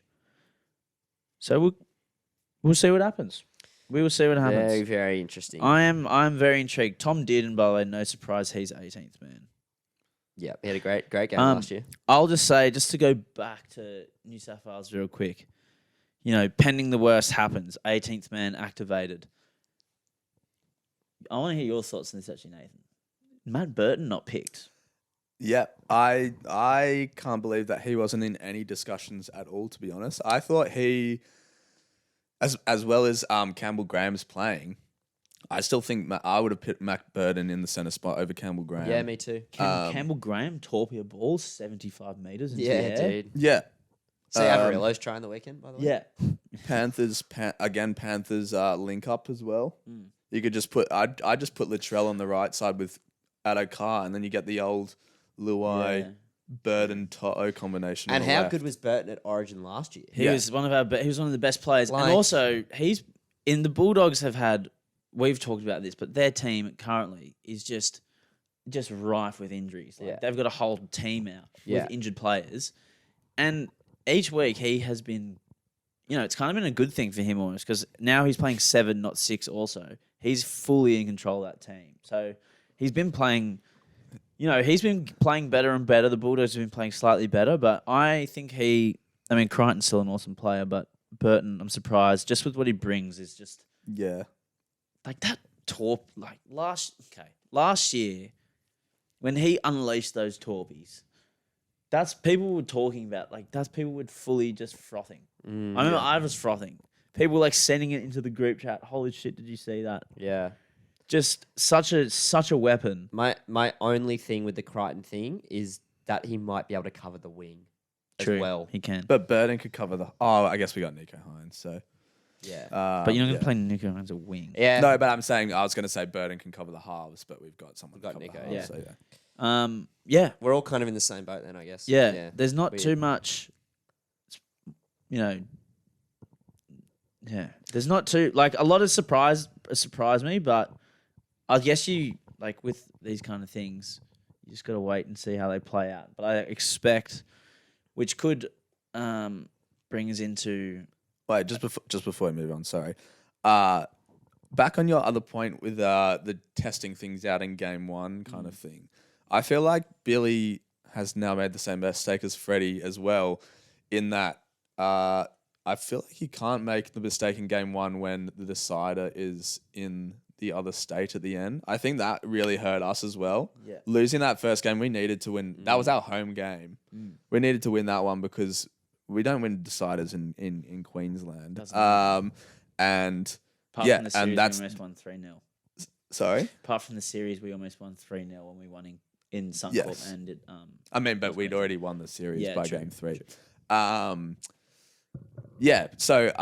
B: So we'll see what happens. We will see what happens.
A: Very, very interesting.
B: I'm very intrigued. Tom Dearden, by the way, no surprise, he's 18th man.
A: Yeah, he had a great game last year.
B: I'll just say, just to go back to New South Wales real quick, pending the worst happens, 18th man activated. I want to hear your thoughts on this, actually, Nathan. Matt Burton not picked.
C: Yeah, I can't believe that he wasn't in any discussions at all, to be honest. I thought he, as well as Campbell Graham's playing, I still think I would have put Matt Burton in the centre spot over Campbell Graham.
A: Yeah, me too.
B: Campbell Graham, torpedo ball, 75 metres into the
A: Yeah,
B: air.
A: dude.
C: Yeah.
A: See Avarillo's trying the weekend, by the way.
B: Yeah.
C: Panthers link up as well. You could just put I just put Latrell on the right side with Addo Carr, and then you get the old Luai Burton Toto combination.
A: And
C: on the
A: how
C: left.
A: good was Burton at Origin last year?
B: He was one of the best players,
A: Like-
B: and also he's in the Bulldogs have had. We've talked about this, but their team currently is just rife with injuries. Like
A: Yeah.
B: they've got a whole team out
A: Yeah.
B: with injured players, and each week he has been, it's kind of been a good thing for him almost because now he's playing 7, not 6. Also, he's fully in control of that team. So he's been playing. He's been playing better and better. The Bulldogs have been playing slightly better, but I think Crichton's still an awesome player, but Burton, I'm surprised just with what he brings is just
C: Yeah.
B: like that last year when he unleashed those torpies. That's people were talking about people were fully just frothing. I remember I was frothing. People were sending it into the group chat. Holy shit! Did you see that?
A: Yeah.
B: Just such a weapon.
A: My only thing with the Crichton thing is that he might be able to cover the wing as well.
B: He can.
C: But Burton could cover the. Oh, I guess we got Nico Hines. So.
A: Yeah.
B: But you're not going to play Nico as a wing.
A: Yeah.
C: No, but I was going to say Burton can cover the halves, but we've got someone.
A: We've got
C: to cover
A: Nico,
C: the halves,
A: yeah.
C: So yeah.
B: Yeah.
A: We're all kind of in the same boat then, I guess.
B: Yeah. There's not
A: Weird.
B: too much, yeah. There's not too, a lot of surprised me, but I guess with these kind of things, you just got to wait and see how they play out. But I expect, which could bring us into...
C: Wait, just before we move on, sorry. Back on your other point with the testing things out in game 1 kind of thing. I feel like Billy has now made the same mistake as Freddie as well, in that I feel like you can't make the mistake in game 1 when the decider is in the other state at the end. I think that really hurt us as well.
B: Yeah.
C: Losing that first game, we needed to win. That was our home game. We needed to win that one because we don't win deciders in Queensland. And
B: Apart
C: yeah,
B: from the series,
C: and that's
B: we almost won 3-0.
C: sorry.
B: Apart from the series, we almost won 3-0 when we won in Suncorp.
C: Yes.
B: And it,
C: But we'd already won the series
B: Yeah,
C: by
B: true,
C: game 3.
B: true.
C: Yeah, so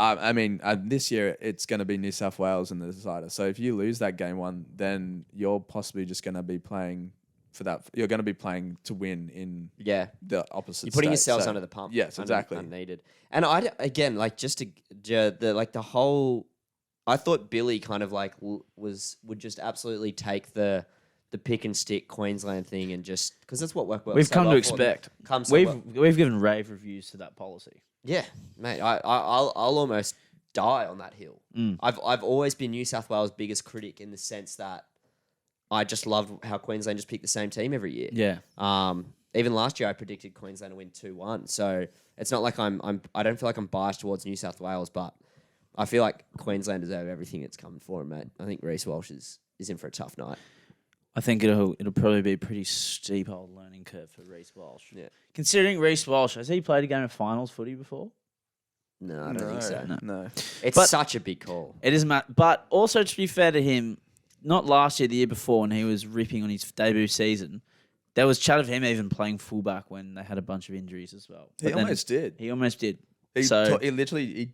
C: this year it's going to be New South Wales in the decider. So if you lose that game 1, then you're possibly just going to be playing for that. You're going to be playing to win in the opposite.
A: You're putting
C: state.
A: yourselves
C: So,
A: under the pump.
C: Yes, exactly.
A: Unneeded. And the whole. I thought Billy kind of would just absolutely take the pick and stick Queensland thing and just because that's what worked well.
B: we've
A: so
B: come
A: well
B: to
A: for
B: expect.
A: them.
B: We've given rave reviews to that policy.
A: Yeah, mate. I'll almost die on that hill. I've always been New South Wales' biggest critic in the sense that I just loved how Queensland just picked the same team every year.
B: Yeah.
A: Even last year I predicted Queensland to win 2-1. So it's not like I don't feel like I'm biased towards New South Wales, but I feel like Queensland deserve everything that's coming for them, mate. I think Reece Walsh is in for a tough night.
B: I think it'll probably be a pretty steep old learning curve for Reece Walsh.
A: Yeah.
B: Considering Reece Walsh, has he played a game of finals footy before?
A: No, I don't think so.
C: No.
A: It's such a big call.
B: It is, but also to be fair to him, not last year, the year before, when he was ripping on his debut season, there was chat of him even playing fullback when they had a bunch of injuries as well.
C: He almost did.
B: He almost did.
C: He
B: It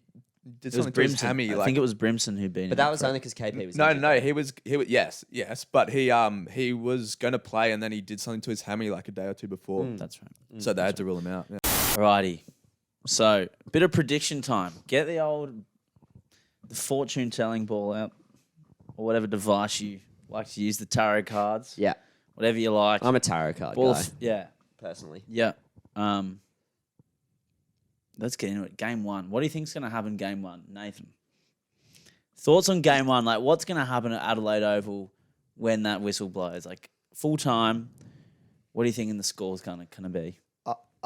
C: did
B: was
C: something to his
B: Brimson.
C: hammy.
B: I think it was Brimson who'd been.
A: But that was only because KP was
C: No,
A: injured.
C: he was yes, but he was going to play and then he did something to his hammy like a day or two before.
B: That's right.
C: So they had to rule him out. Yeah.
B: Alrighty. So, bit of prediction time. Get the fortune telling ball out, or whatever device you like to use, the tarot cards.
A: Yeah.
B: Whatever you like.
A: I'm a tarot card
B: Ball
A: guy,
B: yeah.
A: personally.
B: Yeah. Let's get into it. Game 1. What do you think's going to happen game 1, Nathan? Thoughts on game 1? What's going to happen at Adelaide Oval when that whistle blows? Full time. What do you think the score's going to be?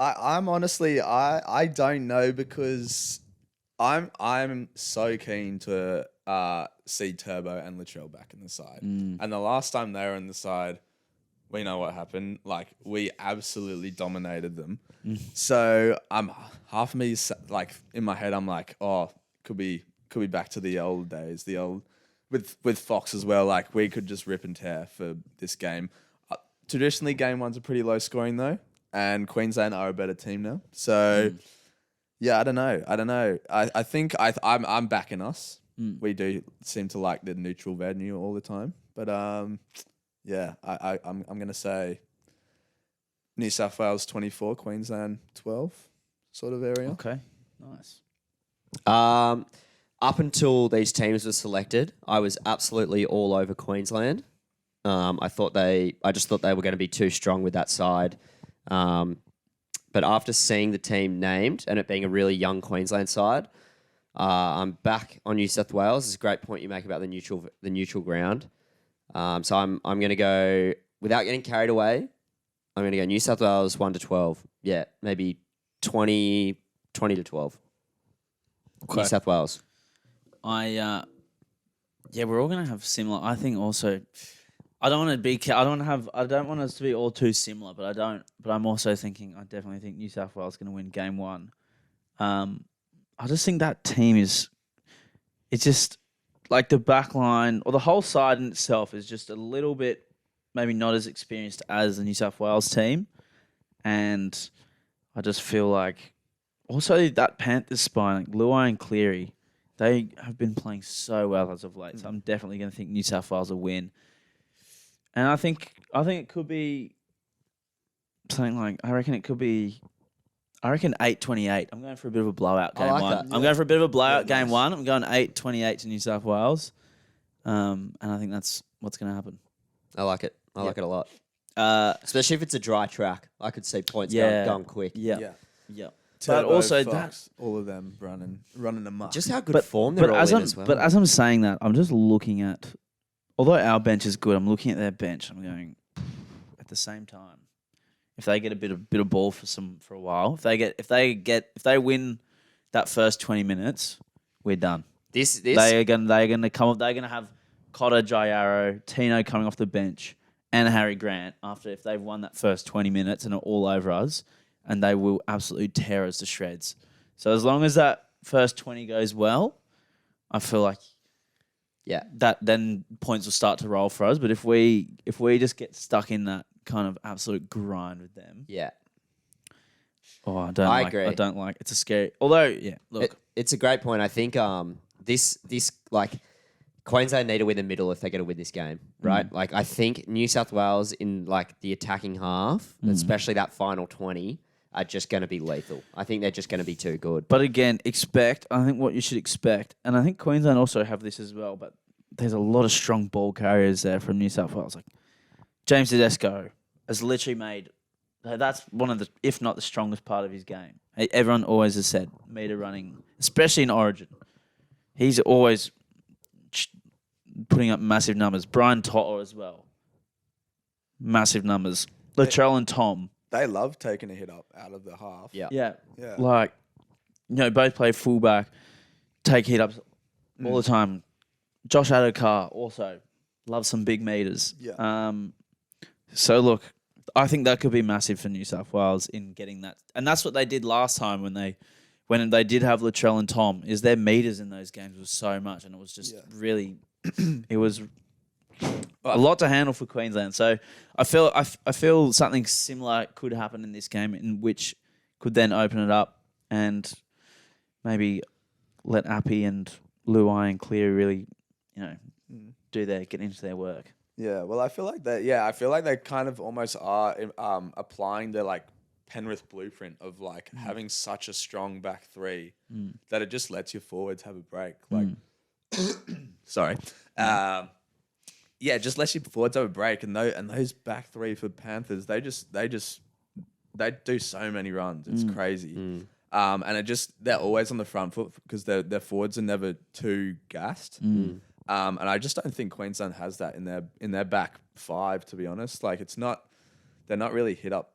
C: I'm honestly I don't know because I'm so keen to see Turbo and Latrell back in the side. And the last time they were in the side, we know what happened. We absolutely dominated them. So half of me in my head I'm like, oh, could be back to the old days, the old with Fox as well. We could just rip and tear for this game. Traditionally, game 1's are pretty low scoring though. And Queensland are a better team now. So, yeah, I don't know. I think I'm backing us. We do seem to like the neutral venue all the time. But, yeah, I'm going to say New South Wales 24, Queensland 12 sort of area.
B: Okay, nice.
A: Up until these teams were selected, I was absolutely all over Queensland. I just thought they were going to be too strong with that side. But after seeing the team named and it being a really young Queensland side, I'm back on New South Wales. It's a great point you make about the neutral ground. So I'm going to go, without getting carried away, I'm going to go New South Wales 1-12. Yeah, maybe 20 to 12.
B: Okay.
A: New South Wales.
B: Yeah, we're all gonna have similar. I think also, I don't want us to be all too similar, but I'm also thinking I definitely think New South Wales is gonna win game 1. I just think that team it's just like the back line or the whole side in itself is just a little bit maybe not as experienced as the New South Wales team, and I just feel like also that Panthers spine, like Luai and Cleary, they have been playing so well as of late. So I'm definitely going to think New South Wales will win, and I think it could be something like I reckon 8-28. I'm going for a bit of a blowout game
A: like
B: 1.
A: that.
B: I'm going for a bit of a blowout
C: Yeah,
B: game
C: nice.
B: 1. I'm going 8-28 to New South Wales, and I think that's what's going to happen.
A: I like it. I like it a lot. Especially if it's a dry track. I could see points going quick.
B: Yeah.
C: Turbo,
B: But also
C: Fox, all of them running amok.
A: Just how good form they're all
B: as
A: in
B: I'm
A: as well.
B: but as I'm saying that, I'm just looking at, although our bench is good, I'm looking at their bench. I'm going at the same time. If they get a bit of ball for a while, if they win that first 20 minutes, we're done.
A: This
B: They're gonna come up. They're gonna have Cotter, Jairo, Tino coming off the bench, and Harry Grant if they've won that first 20 minutes and are all over us, and they will absolutely tear us to shreds. So as long as that first 20 goes well, I feel like that then points will start to roll for us. But if we just get stuck in that kind of absolute grind with them, I
A: agree.
B: I don't like. It's a scary. Although, look,
A: it's a great point. I think this like Queensland need to win the middle if they're going to win this game, right? Like I think New South Wales in like the attacking half, especially that final 20, are just going to be lethal. I think they're just going to be too good.
B: But again, I think what you should expect, and I think Queensland also have this as well, but there's a lot of strong ball carriers there from New South Wales. Like James Tedesco has literally made, that's one of the, if not the strongest part of his game. Everyone always has said meter running, especially in Origin. He's always putting up massive numbers. Brian Totter as well. Massive numbers. Latrell and Tom.
C: They love taking a hit up out of the half.
B: Yeah.
C: Yeah.
B: Like, both play fullback, take hit ups all the time. Josh Adokar also loves some big meters.
C: Yeah.
B: So look, I think that could be massive for New South Wales in getting that, and that's what they did last time when they did have Latrell and Tom. Is their meters in those games was so much, and it was just really, it was a lot to handle for Queensland. So I feel something similar could happen in this game, in which could then open it up and maybe let Appy and Luai and Cleary really, get into their work.
C: Yeah, well, I feel like that. Yeah, I feel like they kind of almost are applying their like Penrith blueprint of like having such a strong back three that it just lets your forwards have a break. Like, sorry, it just lets your forwards have a break, and those back three for Panthers, they do so many runs. It's crazy. And they're always on the front foot because their forwards are never too gassed. And I just don't think Queensland has that in their back five, to be honest. Like they're not really hit up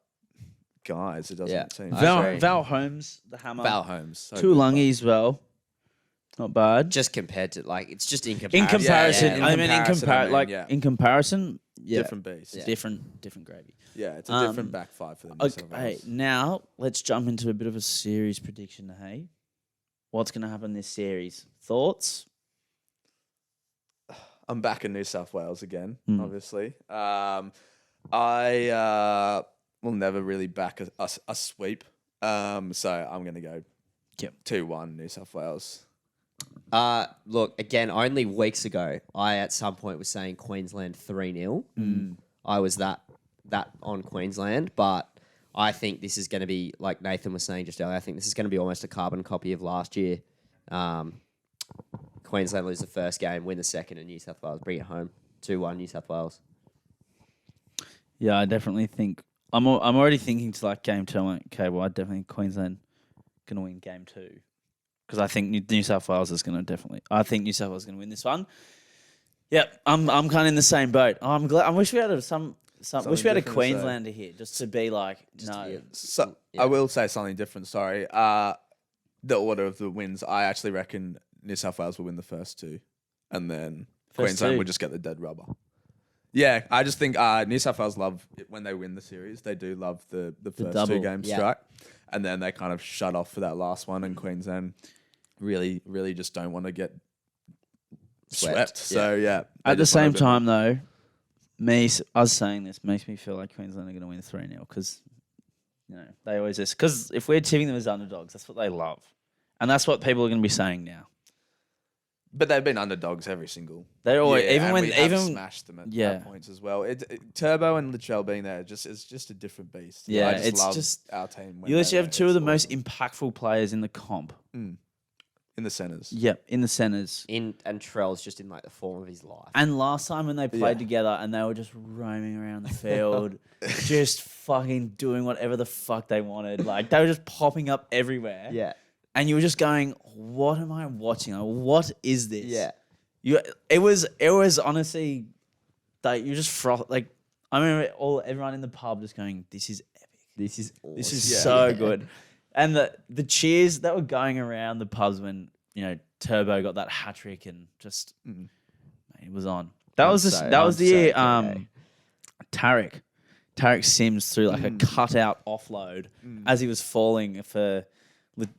C: guys. It doesn't seem.
B: Val Holmes, the hammer.
C: Val Holmes. So
B: Tuolangi as well. Not bad.
A: Just compared to it's just in comparison.
B: In comparison,
C: Yeah.
B: in comparison,
C: different beast.
A: Yeah.
B: different gravy.
C: Yeah, it's a different back five for them.
B: Okay, now let's jump into a bit of a series prediction. Hey, what's going to happen in this series? Thoughts?
C: I'm back in New South Wales again, obviously. I will never really back a sweep. So I'm going to go 2-1 New South Wales.
A: Look, again, only weeks ago, I at some point was saying Queensland 3-0. I was that on Queensland, but I think this is going to be, like Nathan was saying just earlier, I think this is going to be almost a carbon copy of last year. Queensland lose the first game, win the second, and New South Wales bring it home. 2-1 New South Wales.
B: Yeah, I definitely think I'm already thinking to like game 2. I'm like, okay, well, I definitely think Queensland going to win game 2 because I think New South Wales is going to definitely. I think New South Wales is going to win this one. Yep, I'm kind of in the same boat. I wish we had wish we had a Queenslander here just to be like no.
C: So, I will say something different. Sorry, the order of the wins. I actually reckon New South Wales will win the first 2, and then Queensland will just get the dead rubber. Yeah, I just think New South Wales love it when they win the series. They do love the first
B: double.
C: 2 game strike, and then they kind of shut off for that last one. And Queensland really just don't want to get swept. So yeah.
B: At the same time, though, us saying this makes me feel like Queensland are going to win 3-0 because they always just because if we're tipping them as underdogs, that's what they love, and that's what people are going to be saying now.
C: But they've been underdogs every single.
B: They're always
C: we smashed them at points as well. Turbo and Latrell being there is just a different beast.
B: Yeah,
C: I
B: it's
C: love
B: just
C: our team.
B: You actually have 2 of the most impactful players in the comp.
C: In the centres.
B: Yep, in the centres.
A: And Trell's just in like the form of his life.
B: And last time when they played together and they were just roaming around the field, just fucking doing whatever the fuck they wanted. Like they were just popping up everywhere.
A: Yeah.
B: And you were just going, what am I watching? Like, what is this?
A: Yeah.
B: It was honestly like you just like I remember everyone in the pub just going, this is epic.
A: This is awesome.
B: This is so good. And the cheers that were going around the pubs when, Turbo got that hat trick and just mate, it was on. That was the year Tarek Sims threw like a cutout offload as he was falling for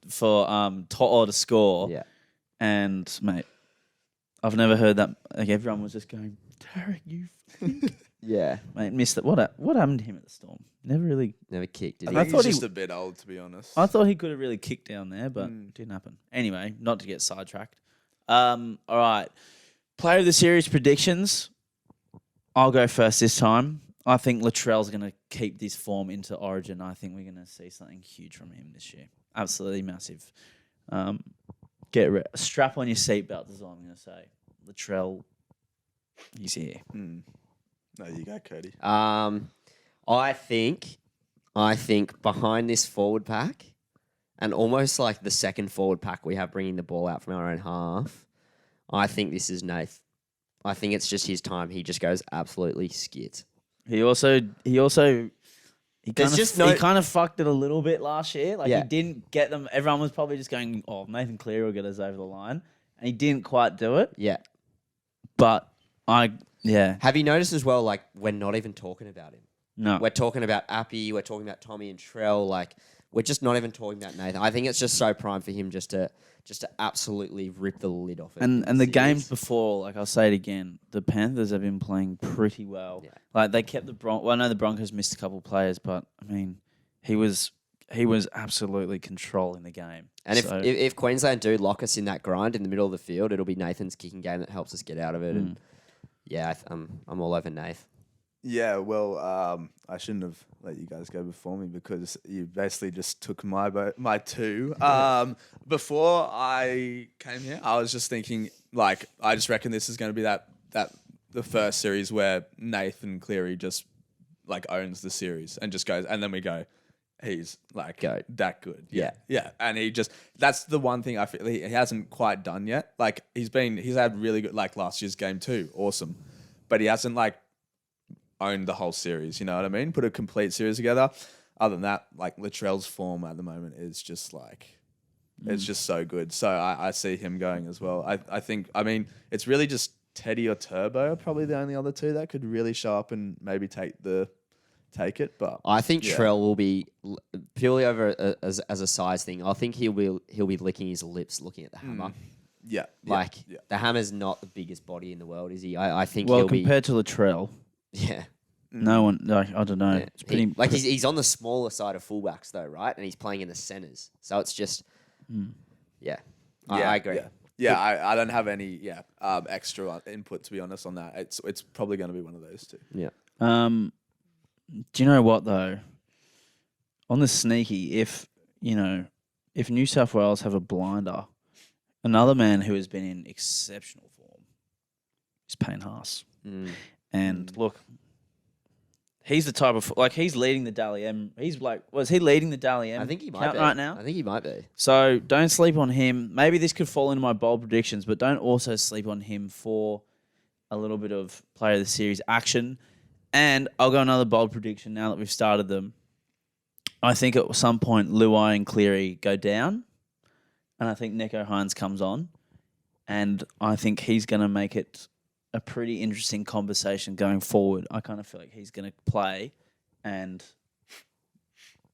B: To'o to score.
A: Yeah.
B: And mate, I've never heard that. Like everyone was just going, Tarek, you.
A: Yeah,
B: mate, missed it. What happened to him at the Storm?
A: Never kicked. Did he?
C: I thought he's just a bit old, to be honest.
B: I thought he could have really kicked down there, but it didn't happen. Anyway, not to get sidetracked. All right, player of the series predictions. I'll go first this time. I think Latrell's going to keep this form into Origin. I think we're going to see something huge from him this year. Absolutely massive. Strap on your seatbelt is all I'm going to say. Latrell, he's here.
C: No, you go, Cody.
A: I think behind this forward pack, and almost like the second forward pack we have bringing the ball out from our own half, I think this is Nath. I think it's just his time. He just goes absolutely skit.
B: He kind of fucked it a little bit last year. Like he didn't get them. Everyone was probably just going, "Oh, Nathan Cleary will get us over the line," and he didn't quite do it.
A: Yeah,
B: but
A: Have you noticed as well? Like we're not even talking about him.
B: No,
A: we're talking about Appy. We're talking about Tommy and Trell. Like we're just not even talking about Nathan. I think it's just so prime for him just to absolutely rip the lid off it.
B: And the games before, like I'll say it again, the Panthers have been playing pretty well. Yeah. Like they kept I know the Broncos missed a couple of players, but I mean, he was absolutely controlling the game.
A: And if Queensland do lock us in that grind in the middle of the field, it'll be Nathan's kicking game that helps us get out of it. And yeah, I'm all over Nath.
C: Yeah, well, I shouldn't have let you guys go before me because you basically just took my 2. Before I came here, I was just thinking, like, I just reckon this is going to be that the first series where Nathan Cleary just like owns the series and just goes, and then we go, he's like that good. Yeah. And that's the one thing I feel he hasn't quite done yet. Like he's had really good, like last year's game 2, awesome, but he hasn't like owned the whole series, you know what I mean? Put a complete series together. Other than that, like Latrell's form at the moment is just like, it's just so good. So I see him going as well. I think, it's really just Teddy or Turbo are probably the only other 2 that could really show up and maybe take it. But
A: I think Trell will be purely over as a size thing. I think he'll be licking his lips looking at the hammer. The hammer's not the biggest body in the world, is he? I think he'll be
B: compared to Latrell.
A: Yeah.
B: No one, like, I don't know.
A: Yeah. It's pretty, he's on the smaller side of fullbacks though, right? And he's playing in the centres, so it's just, I agree.
C: Yeah, I don't have any extra input to be honest on that. It's probably going to be one of those 2.
A: Yeah.
B: Do you know what though? on the sneaky, if New South Wales have a blinder, another man who has been in exceptional form is Payne Haas. And look, he's the type of he's leading the Dally M. Was he leading the Dally M?
A: I think he might
B: count
A: be
B: right now.
A: I think he might be.
B: So don't sleep on him. Maybe this could fall into my bold predictions, but don't also sleep on him for a little bit of player of the series action. And I'll go another bold prediction now that we've started them. I think at some point Luai and Cleary go down, and I think Nico Hines comes on, and I think he's going to make it a pretty interesting conversation going forward. I kind of feel like he's going to play and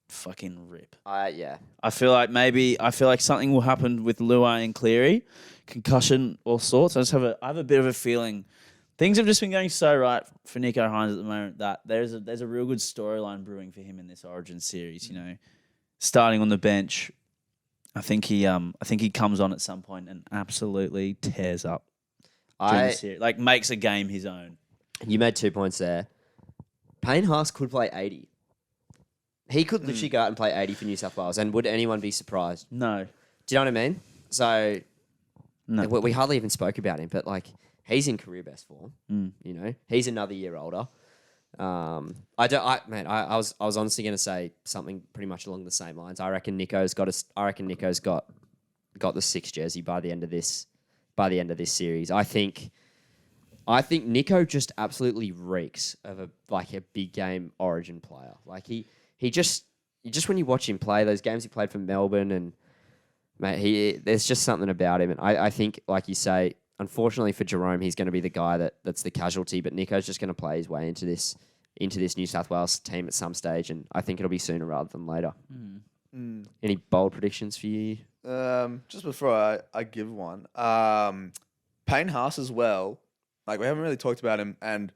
B: fucking rip.
A: Yeah.
B: I feel like something will happen with Luai and Cleary, concussion, all sorts. I have a bit of a feeling things have just been going so right for Nico Hines at the moment that there's a real good storyline brewing for him in this Origin series. Starting on the bench, I think he comes on at some point and absolutely tears up. The series. Makes a game his own.
A: You made 2 points there. Payne Haas could play 80. He could literally go out and play 80 for New South Wales, and would anyone be surprised?
B: No.
A: Do you know what I mean? So,
B: No.
A: we hardly even spoke about him, but he's in career best form. He's another year older. I was honestly going to say something pretty much along the same lines. I reckon Nico's got the 6 jersey by the end of this series. I think Nico just absolutely reeks of a big game Origin player. He just when you watch him play those games he played for Melbourne, and mate, there's just something about him. And I think, like you say, unfortunately for Jerome, he's going to be the guy that's the casualty. But Nico's just going to play his way into this New South Wales team at some stage, and I think it'll be sooner rather than later. Any bold predictions for you?
C: Just before I give one, Payne Haas as well. We haven't really talked about him, and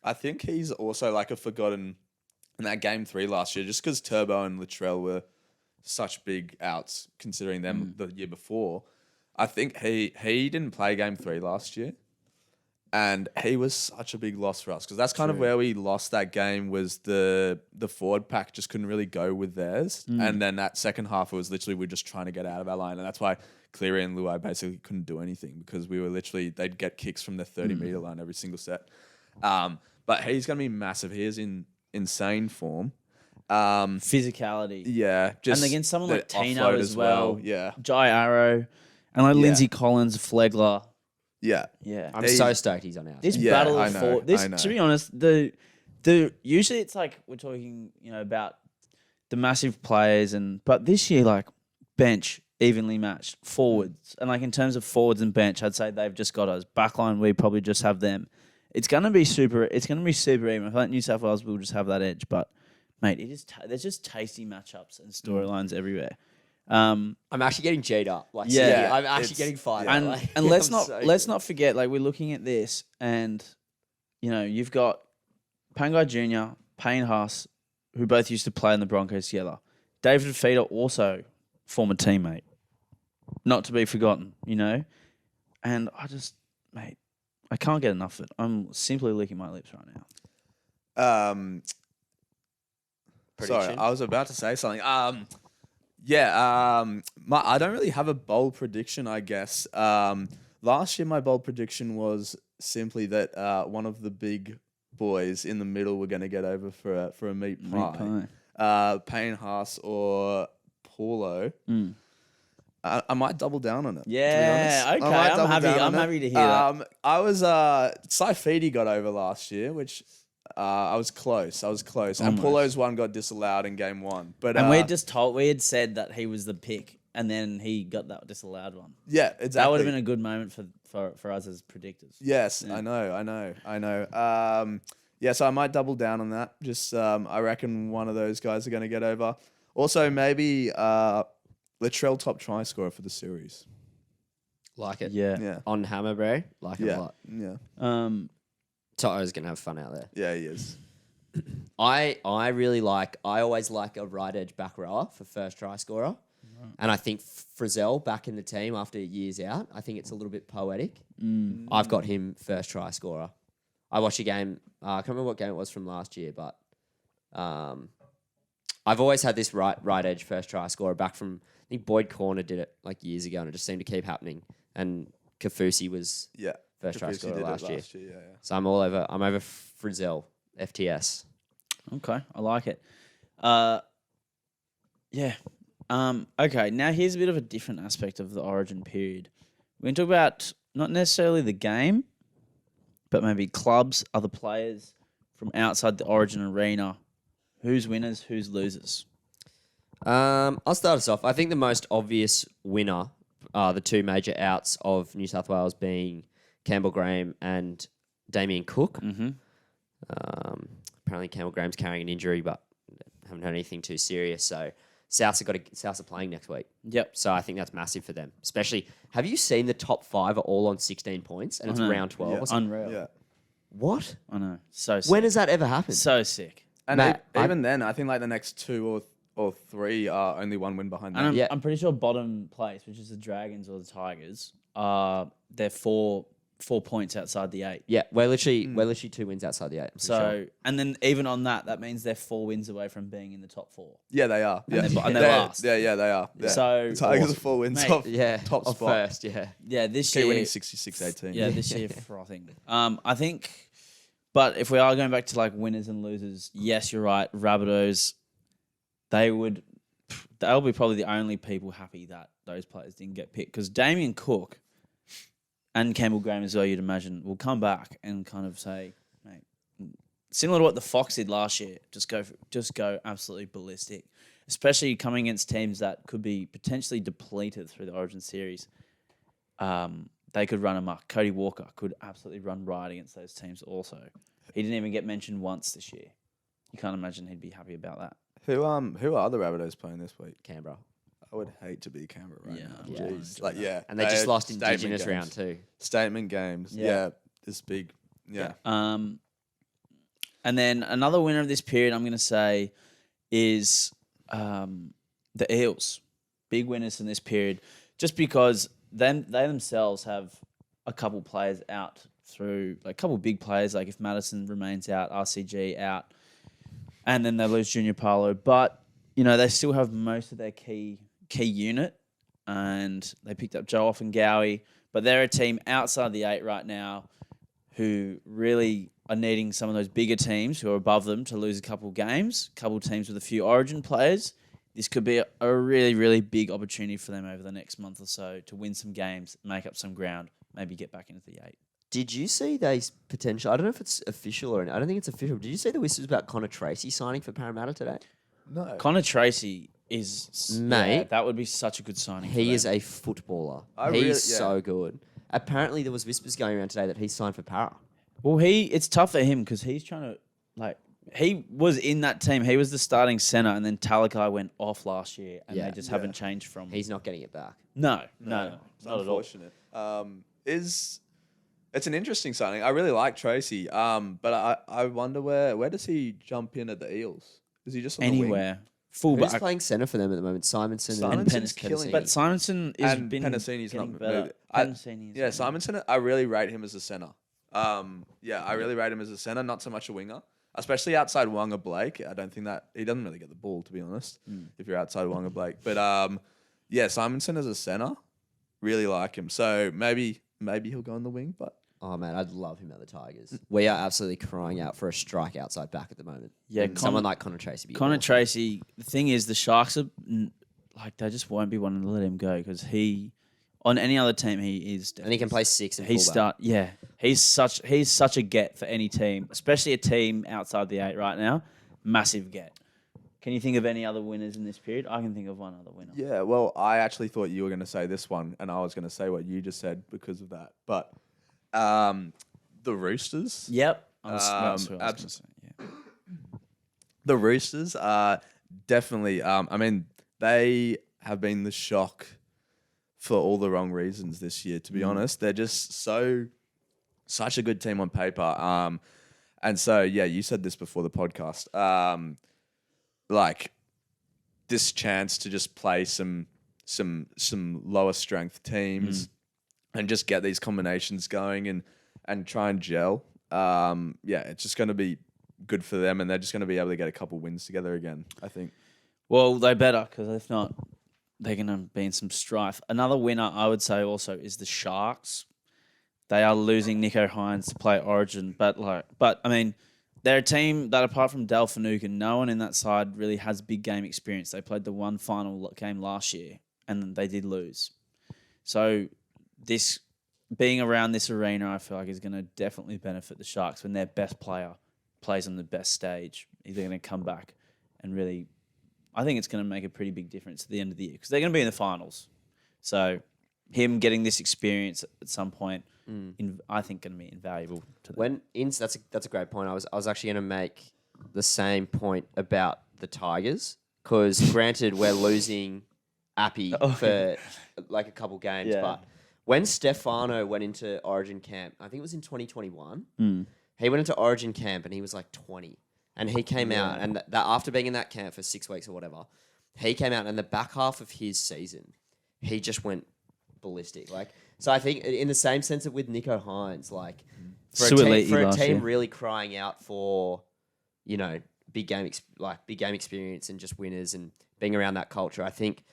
C: I think he's also a forgotten in that game 3 last year, just because Turbo and Latrell were such big outs considering them the year before. I think he didn't play game 3 last year, and he was such a big loss for us because that's kind of where we lost that game. Was the forward pack just couldn't really go with theirs, and then that second half it was literally we're just trying to get out of our line, and that's why Cleary and Luai basically couldn't do anything because we were literally they'd get kicks from the 30-meter line every single set. But he's going to be massive. He is in insane form.
B: Physicality.
C: Yeah.
B: And against someone like Tino as well.
C: Yeah.
B: Jai Arrow. And Lindsay Collins, Flegler.
C: Yeah.
B: Yeah.
A: I'm so stoked he's on our
B: This
A: team.
B: battle
C: I
B: of
C: know,
B: four.
C: I know.
B: To be honest, the usually it's we're talking, about the massive players but this year bench evenly matched, forwards. And in terms of forwards and bench, I'd say they've just got us. Backline, we probably just have them. It's gonna be super even. I feel like New South Wales will just have that edge, but mate, there's just tasty matchups and storylines everywhere.
A: I'm actually getting G'd up.
B: Yeah,
A: I'm actually getting fired.
B: And let's not forget, we're looking at this, and you've got Pangai Jr., Payne Haas, who both used to play in the Broncos together. David Feeder, also former teammate, not to be forgotten. And I can't get enough of it. I'm simply licking my lips right now.
C: Sorry, I was about to say something. I don't really have a bold prediction, I guess. Last year, my bold prediction was simply that one of the big boys in the middle were going to get over for a meat pie. Payne Haas or Paulo. I might double down on it.
B: Yeah, okay. I'm happy to hear that.
C: I was Saifidi got over last year, which I was close. And Paulo's one got disallowed in game 1. But
B: we had said that he was the pick, and then he got that disallowed one.
C: Yeah, exactly.
B: That would have been a good moment for us as predictors.
C: Yes,
B: Yeah.
C: I know. So I might double down on that. Just I reckon one of those guys are going to get over. Also, maybe Latrell top try scorer for the series.
A: Like it.
B: Yeah.
A: On Hammer, bro. Like it a lot.
C: Yeah.
A: Toto's going to have fun out there.
C: Yeah, he is.
A: I always like a right edge back rower for first try scorer. Right. And I think Frizzell back in the team after years out, I think it's a little bit poetic. I've got him first try scorer. I watched a game, I can't remember what game it was from last year, but I've always had this right edge first try scorer back from, I think Boyd Corner did it like years ago, and it just seemed to keep happening. And Kafusi was first try
C: Kafusi
A: scorer
C: did it
A: last year.
C: Yeah.
A: So I'm over Frizzell, FTS.
B: Okay, I like it. Yeah. Okay, now here's a bit of a different aspect of the Origin period. We're going to talk about not necessarily the game, but maybe clubs, other players from outside the Origin arena. Who's winners, who's losers?
A: I'll start us off. I think the most obvious winner are the two major outs of New South Wales being Campbell Graham and Damien Cook.
B: Mm-hmm.
A: Apparently Campbell Graham's carrying an injury, but haven't heard anything too serious. So Souths are playing next week.
B: Yep.
A: So I think that's massive for them. Especially, have you seen the top 5 are all on 16 points and it's round 12? Or something?
B: Unreal.
C: Yeah.
A: What?
B: I know. So sick.
A: When has that ever happened?
B: So sick.
C: And
A: Matt,
C: even then, I think like the next 2 or 3 are only 1 win behind them.
B: And I'm pretty sure bottom place, which is the Dragons or the Tigers, they're 4 points outside the 8.
A: Yeah, we're literally 2 wins outside the 8.
B: So, and then even on that means they're 4 wins away from being in the top 4.
C: Yeah, they are. Yeah,
B: And they're last.
C: Yeah, they are. Yeah.
B: So
C: the Tigers are 4 wins
B: Mate,
C: off
A: top
C: top spot.
A: first. Yeah,
B: this
C: Keep
B: year
C: winning 66-18.
B: Yeah, this year frothing. I think, but if we are going back to like winners and losers, yes, you're right. Rabbitohs, they'll be probably the only people happy that those players didn't get picked because Damien Cook and Campbell Graham as well, you'd imagine, will come back and kind of say, mate, similar to what the Fox did last year, just go absolutely ballistic, especially coming against teams that could be potentially depleted through the Origin series. They could run amok. Cody Walker could absolutely run riot against those teams also. He didn't even get mentioned once this year. You can't imagine he'd be happy about that.
C: Who are the Rabbitohs playing this week?
A: Canberra.
C: I would hate to be Canberra right now.
A: Yeah.
C: Jeez.
A: And they just lost
C: statement
A: Indigenous
C: games.
A: round 2.
C: Statement games. Yeah. This big. Yeah.
B: And then another winner of this period, I'm going to say, is the Eels. Big winners in this period, just because they themselves have a couple players out through, like a couple big players, like if Madison remains out, RCG out, and then they lose Junior Paulo. But, they still have most of their key unit, and they picked up Joe Offengowie, but they're a team outside the 8 right now who really are needing some of those bigger teams who are above them to lose a couple games, couple teams with a few Origin players. This could be a really, really big opportunity for them over the next month or so to win some games, make up some ground, maybe get back into the 8.
A: Did you see they potential? I don't know if it's official or not. I don't think it's official. Did you see the whispers about Connor Tracy signing for Parramatta today?
C: No.
B: Connor Tracy is...
A: Mate.
B: Yeah, that would be such a good signing for
A: He
B: them.
A: is a footballer.
C: Really-
A: He's
C: yeah.
A: so good. Apparently, there was whispers going around today that he signed for Para.
B: Well, it's tough for him because he's trying to, he was in that team. He was the starting centre, and then Talakai went off last year, and they just haven't changed from...
A: He's not getting it back.
B: No,
C: It's
B: not at all.
C: unfortunate. It's an interesting signing. I really like Tracy. But I wonder where does he jump in at the Eels? Is he just on
B: Anywhere.
A: Who's
B: Fullback.
A: playing centre for them at the moment? Simonson and
C: Simonson's killing
B: But
C: it.
B: Simonson has
C: And
B: been
C: Penasini's
B: getting
C: not
B: better.
C: moving.
B: Penasini is
C: Yeah, Simonson. I really rate him as a centre. I really rate him as a centre, not so much a winger. Especially outside Wonga Blake. I don't think that he doesn't really get the ball, to be honest. If you're outside Wonga Blake, but Simonson as a centre, really like him. So maybe he'll go on the wing, but.
A: Oh, man, I'd love him at the Tigers. We are absolutely crying out for a strike outside back at the moment.
B: Yeah,
A: Someone like Connor Tracy.
B: Connor Tracy, the thing is, the Sharks are they just won't be wanting to let him go because on any other team, he is.
A: And he can play 6 and
B: He's
A: fullback.
B: He's such a get for any team, especially a team outside the 8 right now. Massive get. Can you think of any other winners in this period? I can think of one other winner.
C: Yeah, well, I actually thought you were going to say this one, and I was going to say what you just said because of that. But the Roosters.
B: Yep. That's what I was gonna say, yeah.
C: The Roosters are definitely. They have been the shock for all the wrong reasons this year. To be honest, they're just such a good team on paper. And so you said this before the podcast. This chance to just play some lower strength teams and just get these combinations going and try and gel. It's just going to be good for them, and they're just going to be able to get a couple wins together again, I think.
B: Well, they better, because if not, they're going to be in some strife. Another winner, I would say, also is the Sharks. They are losing Nico Hines to play Origin, but I mean, they're a team that, apart from Dale Finucane, no one in that side really has big game experience. They played the one final game last year, and they did lose. So this being around this arena, I feel like is going to definitely benefit the Sharks when their best player plays on the best stage. They're going to come back and really, I think it's going to make a pretty big difference at the end of the year because they're going to be in the finals. So him getting this experience at some point, I think, going to be invaluable to them.
A: That's a great point. I was actually going to make the same point about the Tigers because granted we're losing Appy for like a couple games, but when Stefano went into Origin camp, I think it was in 2021. He went into Origin camp and he was like 20, and he came out and that after being in that camp for 6 weeks or whatever, he came out and in the back half of his season, he just went ballistic. Like, so I think in the same sense that with Nico Hines, like for a team really crying out for, you know, big game experience and just winners and being around that culture, I think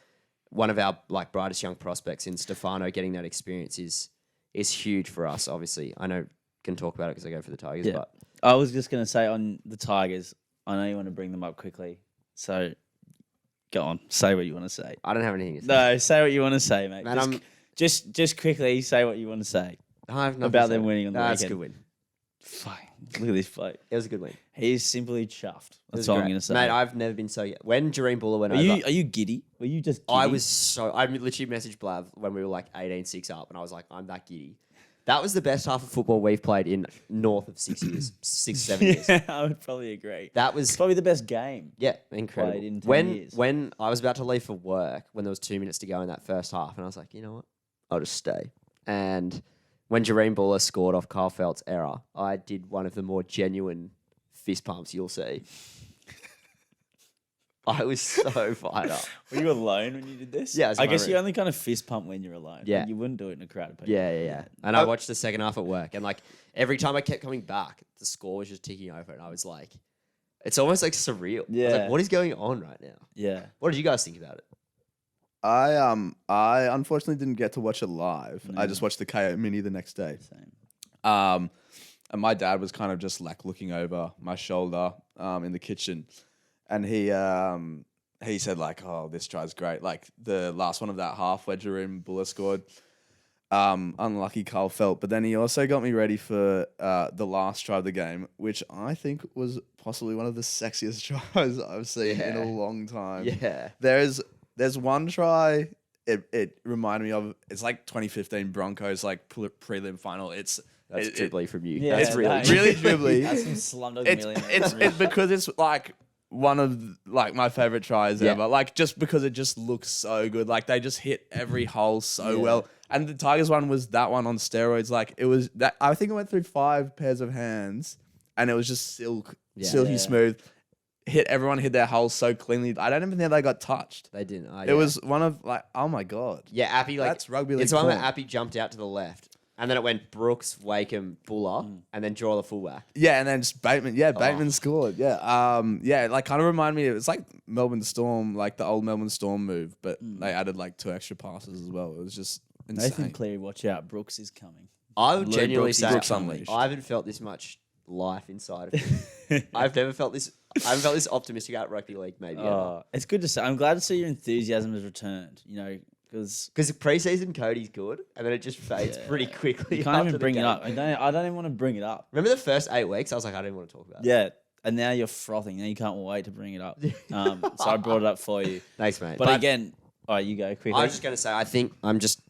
A: one of our like brightest young prospects in Stefano getting that experience is huge for us. Obviously, I know can talk about it because I go for the Tigers.
B: Yeah.
A: But
B: I was just going to say on the Tigers, I know you want to bring them up quickly, so go on, say what you want to say.
A: I don't have anything to say.
B: No, say what you want to say, mate.
A: Man,
B: just quickly say what you want to say
A: I have nothing
B: about
A: to say.
B: them winning on the weekend.
A: That's a good win.
B: Fine. Look at this bloke.
A: It was a good win.
B: He's simply chuffed.
A: It was
B: That's all I'm
A: great.
B: going to say.
A: Mate, I've never been so... When Jareen Buller went over...
B: Are you giddy? Were you just giddy?
A: I literally messaged Blav when we were like 18-6 up, and I was like, I'm that giddy. That was the best half of football we've played in north of 6 years. 7 years.
B: Yeah, I would probably agree.
A: That was...
B: It's probably the best game.
A: Yeah, incredible.
B: Played in 10 years.
A: When I was about to leave for work, when there was 2 minutes to go in that first half, and I was like, you know what? I'll just stay. And when Jareen Buller scored off Kyle Felt's error, I did one of the more genuine fist pumps you'll see. I was so fired up.
B: Were you alone when you did this?
A: Yeah,
B: I guess you only kind of fist pump when you're alone.
A: Yeah.
B: Like, you wouldn't do it in a crowd of people.
A: Yeah. And I watched the second half at work, and like every time I kept coming back, the score was just ticking over, and I was like, it's almost like surreal. I was like, what is going on right now?
B: Yeah.
A: What did you guys think about it?
C: I unfortunately didn't get to watch it live. I just watched the KO Mini the next day.
B: Same.
C: And my dad was kind of just like looking over my shoulder in the kitchen, and he said like, "Oh, this try's great." Like the last one of that half where Jareen Buller scored. Unlucky Carl Felt, but then he also got me ready for the last try of the game, which I think was possibly one of the sexiest tries I've seen in a long time.
A: Yeah.
C: There's one try. It reminded me of, it's like 2015 Broncos like prelim final. That's
A: dribbly from you.
B: Yeah,
A: That's really
C: really dribbly.
B: That's some Slumdog Millionaire.
C: It's because it's like one of like my favorite tries ever. Like just because it just looks so good. Like they just hit every hole so well. And the Tigers one was that one on steroids. Like it was that, I think it went through 5 pairs of hands, and it was just silky smooth. Everyone hit their holes so cleanly. I don't even think they got touched.
A: They didn't.
C: It was one of like, oh my god.
A: Yeah, Appy, like
C: that's rugby league.
A: It's one where
C: form.
A: Appy jumped out to the left, and then it went Brooks, Wakeham, Buller, and then draw the fullback.
C: Yeah, and then just Bateman. Yeah, Bateman scored. Yeah, like kind of reminded me. It was like Melbourne Storm, like the old Melbourne Storm move, but they added like 2 extra passes as well. It was just insane.
B: Nathan Cleary, watch out. Brooks is coming.
A: I would genuinely say
C: Brooks Unleashed.
A: I haven't felt this much life inside of me. I haven't felt this optimistic about rugby league maybe ever.
B: It's good to see. I'm glad to see your enthusiasm has returned. You know, because
A: pre-season Cody's good, and then it just fades pretty quickly.
B: you can't
A: after
B: even
A: the
B: bring it
A: game.
B: up. I don't even want to bring it up.
A: Remember the first 8 weeks? I was like, I didn't want to talk about it.
B: Yeah, and now you're frothing. Now you can't wait to bring it up. So I brought it up for you.
A: Thanks, mate.
B: But again, you go quickly.
A: I was just going to say, I think I'm just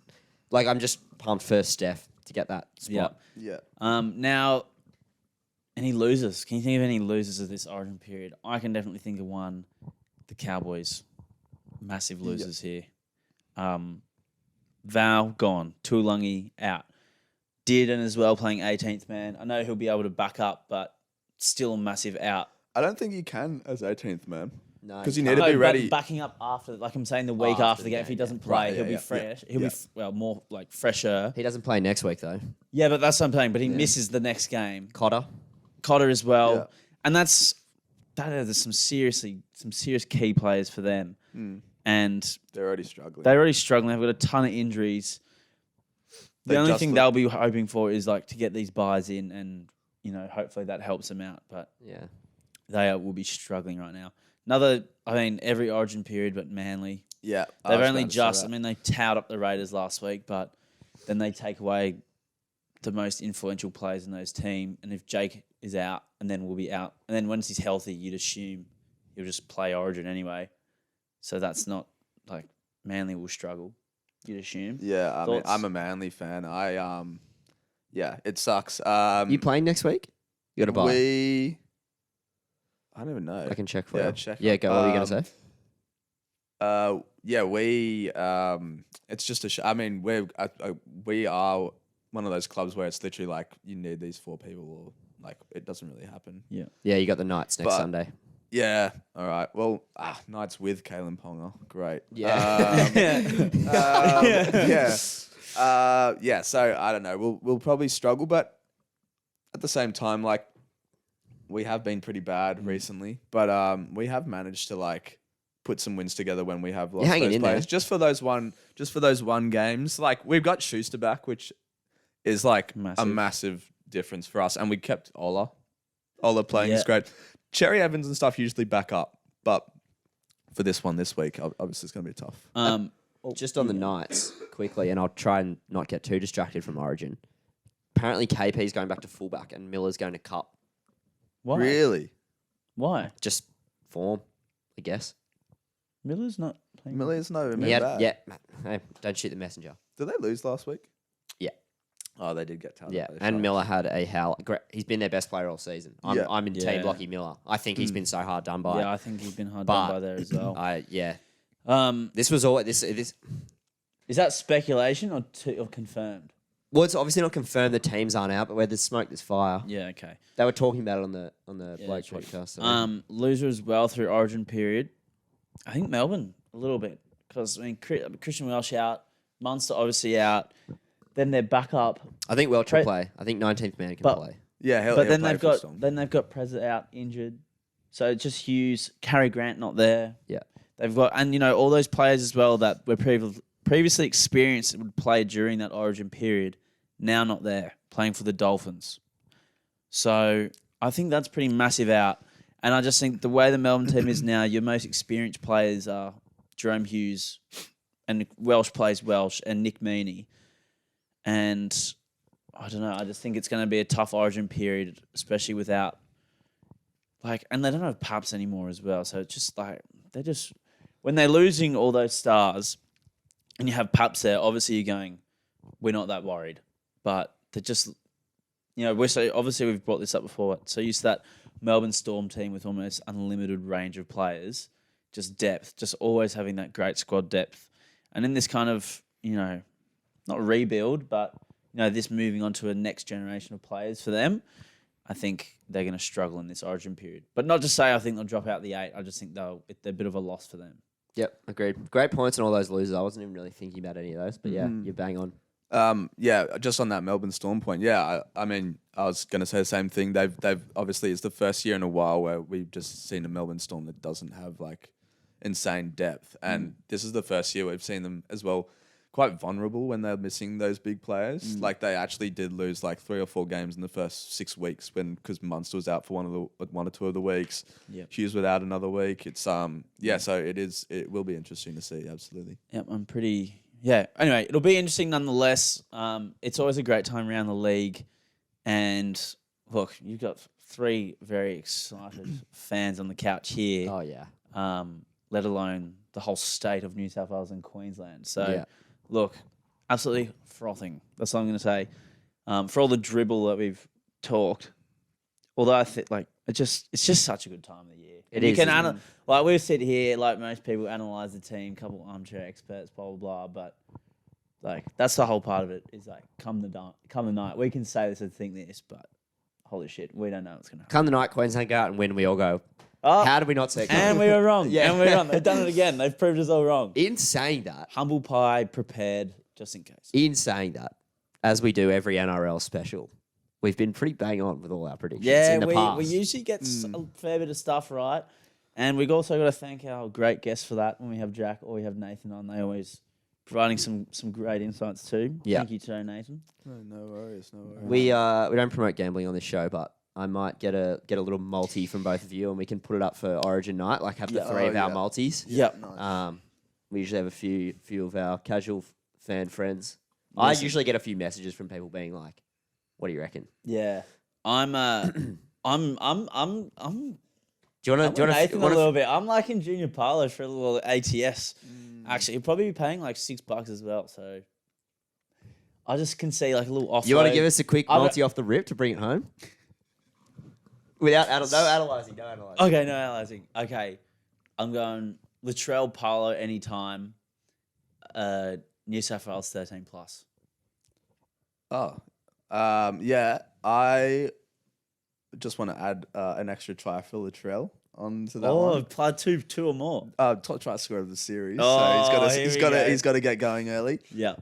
A: pumped for Steph to get that spot.
C: Yeah.
B: Now, any losers? Can you think of any losers of this Origin period? I can definitely think of one. The Cowboys, massive losers here. Val gone, Tuilagi out. Dearden as well playing 18th man. I know he'll be able to back up, but still a massive out.
C: I don't think you can as 18th man.
A: No,
C: Because you
A: can't.
C: need to be
B: but
C: ready.
B: backing up after, like I'm saying, the week
A: After
B: after the
A: the
B: game. If he
A: game,
B: doesn't
A: yeah.
B: play,
C: Right,
B: he'll
C: yeah,
B: be
C: yeah,
B: fresh.
C: yeah.
B: He'll be more like fresher.
A: He doesn't play next week though.
B: Yeah, but that's what I'm saying. But he misses the next game.
A: Cotter.
B: Cotter as well.
C: Yeah.
B: And that's there's some serious key players for them, and
C: They're already struggling.
B: they're already struggling. They've got a ton of injuries. The only thing they'll be hoping for is like to get these buys in, and hopefully that helps them out. But
A: Yeah.
B: they will be struggling right now. Every Origin period, but Manly.
C: Yeah,
B: They've only just. They towed up the Raiders last week, but then they take away the most influential players in those team. And if Jake is out, and then will be out, and then once he's healthy, you'd assume he'll just play Origin anyway. So that's not like Manly will struggle. You'd assume.
C: Yeah, I mean, I'm a Manly fan. Yeah, it sucks.
A: You playing next week? You got to buy.
C: I don't even know.
A: I can check for you.
C: Check.
A: Yeah, go. What were you going to say?
C: It's just a. I mean, we are one of those clubs where it's literally like you need these 4 people, or like it doesn't really happen.
B: Yeah.
A: Yeah, you got the Knights next Sunday.
C: Yeah. All right. Well, Knights with Kalen Ponga. Great.
A: Yeah.
C: Yeah. So I don't know. We'll probably struggle, but at the same time, like we have been pretty bad recently, but we have managed to like put some wins together when we have lost those players. Just for those one games. Like we've got Schuster back, which is like a massive difference for us, and we kept Ola. Ola playing is great. Cherry Evans and stuff usually back up, but for this one this week, obviously it's going to be tough.
A: Just on the Knights, quickly, and I'll try and not get too distracted from Origin. Apparently KP's going back to fullback and Miller's going to cup.
B: Why?
C: Really?
B: Why?
A: Just form, I guess.
B: Miller's not playing.
C: Miller's no bad.
A: Yeah. Hey, don't shoot the messenger.
C: Did they lose last week?
A: Yeah.
C: Oh, they did get talented.
A: Yeah, and Miller had a howl. He's been their best player all season. I'm in Team Lockie Miller. I think he's been so hard done by.
B: Yeah, I think he's been hard done by there as well.
A: This was all this.
B: Is that speculation or confirmed?
A: Well, it's obviously not confirmed. The teams aren't out, but where there's smoke, there's fire.
B: Yeah, okay.
A: They were talking about it on the Blake podcast. So.
B: Loser as well through Origin period. I think Melbourne a little bit because Christian Welsh out, Munster obviously out. Then they're back up.
A: I think Welch will play. I think 19th man can play.
C: Yeah,
B: but then they've got Prezza out injured, so it's just Hughes, Cary Grant not there.
A: Yeah,
B: they've got all those players as well that were previously experienced and would play during that Origin period, now not there playing for the Dolphins. So I think that's pretty massive out, and I just think the way the Melbourne team is now, your most experienced players are Jerome Hughes, and Welsh plays Welsh, and Nick Meaney. And I don't know. I just think it's going to be a tough Origin period, especially without and they don't have Paps anymore as well. So it's just when they're losing all those stars, and you have Paps there. Obviously, you're going, we're not that worried, but they're just, obviously we've brought this up before. So used to that Melbourne Storm team with almost unlimited range of players, just depth, just always having that great squad depth, and in this kind of not rebuild, but this moving on to a next generation of players for them, I think they're going to struggle in this Origin period. But not to say I think they'll drop out the 8. I just think they're a bit of a loss for them.
A: Yep, agreed. Great points on all those losers. I wasn't even really thinking about any of those, but you're bang on.
C: Just on that Melbourne Storm point. Yeah, I mean, I was going to say the same thing. They've obviously, it's the first year in a while where we've just seen a Melbourne Storm that doesn't have insane depth, and this is the first year we've seen them as well quite vulnerable when they're missing those big players. They actually did lose 3 or 4 games in the first 6 weeks because Munster was out for one or two of the weeks.
B: Yep.
C: Hughes was out another week. It's so it will be interesting to see. Absolutely.
B: Yep, I'm pretty. Yeah. Anyway, it'll be interesting nonetheless. It's always a great time around the league, and look, you've got 3 very excited fans on the couch here.
A: Oh yeah.
B: Let alone the whole state of New South Wales and Queensland. So. Look, absolutely frothing. That's all I'm going to say. For all the dribble that we've talked, although I think it's just such a good time of the year.
A: You
B: can we sit here like most people analyze the team, couple armchair experts, blah blah blah. But that's the whole part of it. Is come the night, we can say this and think this, but holy shit, we don't know what's going to happen.
A: Come the night, Queensland go out and win. We all go. Oh, how did we not see it?
B: And we were wrong. And we were wrong. They've done it again. They've proved us all wrong.
A: In saying that,
B: humble pie prepared just in case.
A: In saying that, as we do every NRL special, we've been pretty bang on with all our predictions
B: Yeah,
A: in the past.
B: we usually get a fair bit of stuff right. And we've also got to thank our great guests for that when we have Jack or we have Nathan on. They always providing some great insights too.
A: Yeah.
B: Thank you too, Nathan.
C: No worries.
A: We don't promote gambling on this show, but I might get a little multi from both of you, and we can put it up for Origin night. Like have the three of our multis.
B: Yep.
C: Nice.
A: We usually have a few of our casual fan friends. I usually get a few messages from people being like, "What do you reckon?"
B: Yeah. I'm
A: Do you want to?
B: Nathan a little bit. I'm liking Junior Parlo for a little ATS. Actually, he'll probably be paying like $6 as well. So I just can see like a little offload.
A: You want to give us a quick multi off the rip to bring it home? Without no analysing.
B: Okay, no analysing. Okay, I'm going Latrell Parlo anytime. New South Wales 13 plus.
C: Yeah. I just want to add an extra try for Latrell onto that one.
B: Apply two or more.
C: Top try scorer of the series.
B: Oh,
C: so he's got to get going early.
B: Yeah.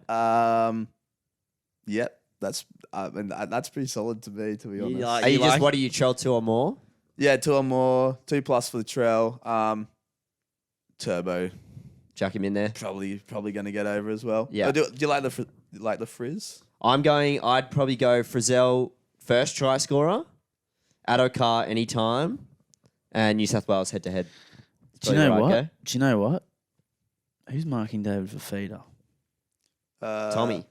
C: Yep. That's pretty solid to me, to be honest.
A: Are you just what do you trail 2 or more?
C: Yeah, 2 or more, 2+ for the trail. Turbo,
A: Chuck him in there.
C: probably going to get over as well.
A: Yeah.
C: Do you like the frizz?
A: I'd probably go Frizzell first try scorer, Adokar anytime, and New South Wales head to head.
B: Do you know what? Who's marking David for feeder?
C: Tommy.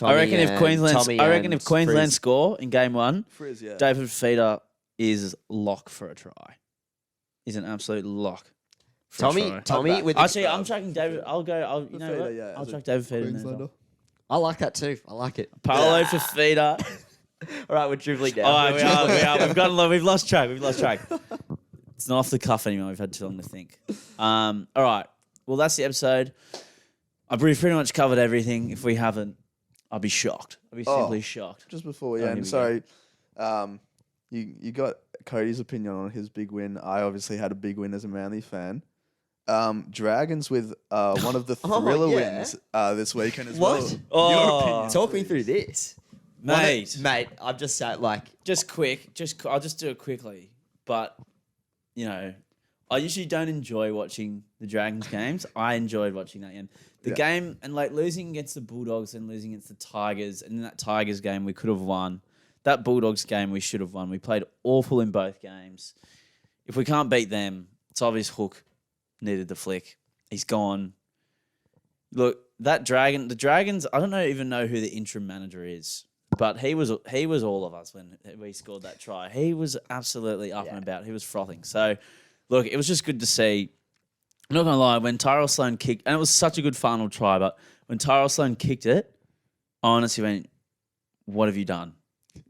B: I reckon if Queensland
A: Frizz.
B: score in game 1,
C: Frizz, yeah.
B: David Feeder is lock for a try. He's an absolute lock.
A: Tommy with
B: Actually, I'm tracking David. I'll go. You know
C: Feeder,
B: what?
C: yeah,
B: I'll
C: as a
B: track David Feeder. In there as
C: Queenslander.
B: well.
A: I like that too. I like it.
B: Parlo for Feeder.
A: All right, we're dribbling down.
B: All right, we are. We've lost track. It's not off the cuff anymore. We've had too long to think. All right. Well, that's the episode. I've pretty much covered everything. If we haven't, I'll be shocked. I'll be simply shocked.
C: Just before we
B: here
C: end,
B: we
C: sorry. You got Cody's opinion on his big win. I obviously had a big win as a Manly fan. Dragons with one of the thriller wins this weekend as well.
A: What?
B: Oh.
C: Your opinion,
A: Talk me
C: please.
A: through this.
B: Mate,
A: I've just sat like...
B: just quick. I'll just do it quickly. But, you know, I usually don't enjoy watching the Dragons games. I enjoyed watching that game. The game, and like losing against the Bulldogs and losing against the Tigers, and in that Tigers game we could have won. That Bulldogs game we should have won. We played awful in both games. If we can't beat them, it's obvious Hook needed the flick. He's gone. Look, the Dragons, I don't even know who the interim manager is, but he was all of us when we scored that try. He was absolutely up and about. He was frothing. So, look, it was just good to see. I'm not going to lie, when Tyrell Sloan kicked, and it was such a good final try, but when Tyrell Sloan kicked it, I honestly went, what have you done?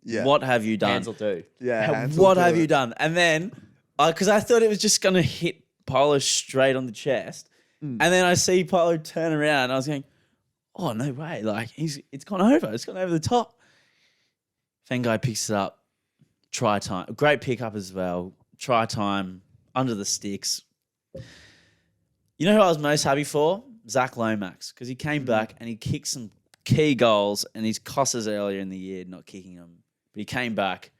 C: Yeah.
B: What have you done?
A: Hands will do.
C: Yeah. hands
B: What
C: will
B: have
C: do
B: you
C: it.
B: done? And then, because I thought it was just going to hit Polo straight on the chest. And then I see Polo turn around, and I was going, oh, no way. Like, it's gone over. It's gone over the top. Fengai picks it up. Try time. Great pickup as well. Try time. Under the sticks. You know who I was most happy for? Zach Lomax. Because he came back and he kicked some key goals, and he's cost us earlier in the year not kicking them. But he came back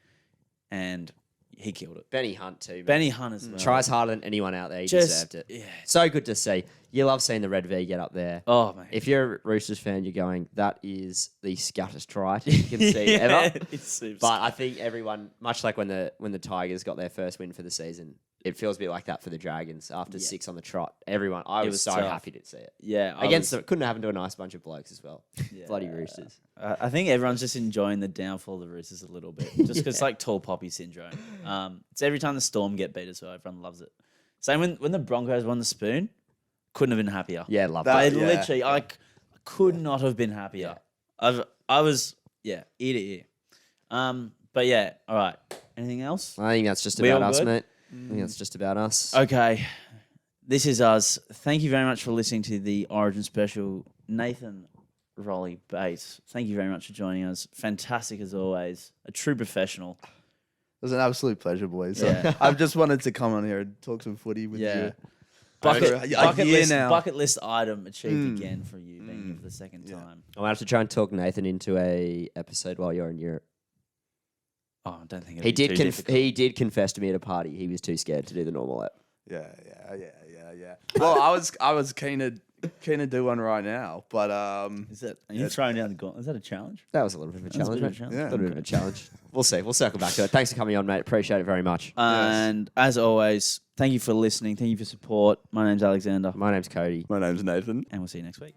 B: and he killed it.
A: Benny Hunt too. Man.
B: Benny Hunt as well.
A: Tries harder than anyone out there. He
B: Just-
A: deserved it.
B: Yeah.
A: So good to see. You love seeing the Red V get up there.
B: Oh, man.
A: If you're a Roosters fan, you're going, that is the scattest try you can see ever.
B: It's super
A: But I think everyone, much like when the Tigers got their first win for the season, it feels a bit like that for the Dragons after 6 on the trot. Everyone, I was so
B: tough.
A: happy to see it.
B: Yeah.
A: Couldn't happen to a nice bunch of blokes as well.
B: Yeah.
A: Bloody Roosters.
B: I think everyone's just enjoying the downfall of the Roosters a little bit. Just because it's like tall poppy syndrome. It's every time the Storm get beat as well. Everyone loves it. Same when the Broncos won the spoon, couldn't have been happier.
A: Yeah, love
C: That-
A: that.
B: They
C: yeah.
B: literally, I could not have been happier. I was, ear to ear. But yeah, all right. Anything else?
A: I think that's just
B: We
A: about
B: all
A: us,
B: good?
A: mate. I think that's just about us.
B: Okay. This is us. Thank you very much for listening to the Origin special. Nathan Rowley-Bates, thank you very much for joining us. Fantastic as always. A true professional.
C: It was an absolute pleasure, boys.
B: Yeah.
C: I've just wanted to come on here and talk some footy with
B: Yeah.
C: you.
B: Bucket list item achieved again for you, being here for the second time.
A: I'm gonna have to try and talk Nathan into a episode while you're in Europe.
B: Oh, I don't think
A: He did confess to me at a party. He was too scared to do the normal app.
C: Yeah. Well, I was keen to do one right now, but
B: Are you throwing down the gauntlet? Is that a challenge?
A: That was a little bit of a challenge, mate.
C: Yeah.
A: A little bit of a challenge. We'll see. We'll circle back to it. Thanks for coming on, mate. Appreciate it very much.
B: And as always, thank you for listening. Thank you for support. My name's Alexander.
A: My name's Cody.
C: my name's Nathan.
B: And we'll see you next week.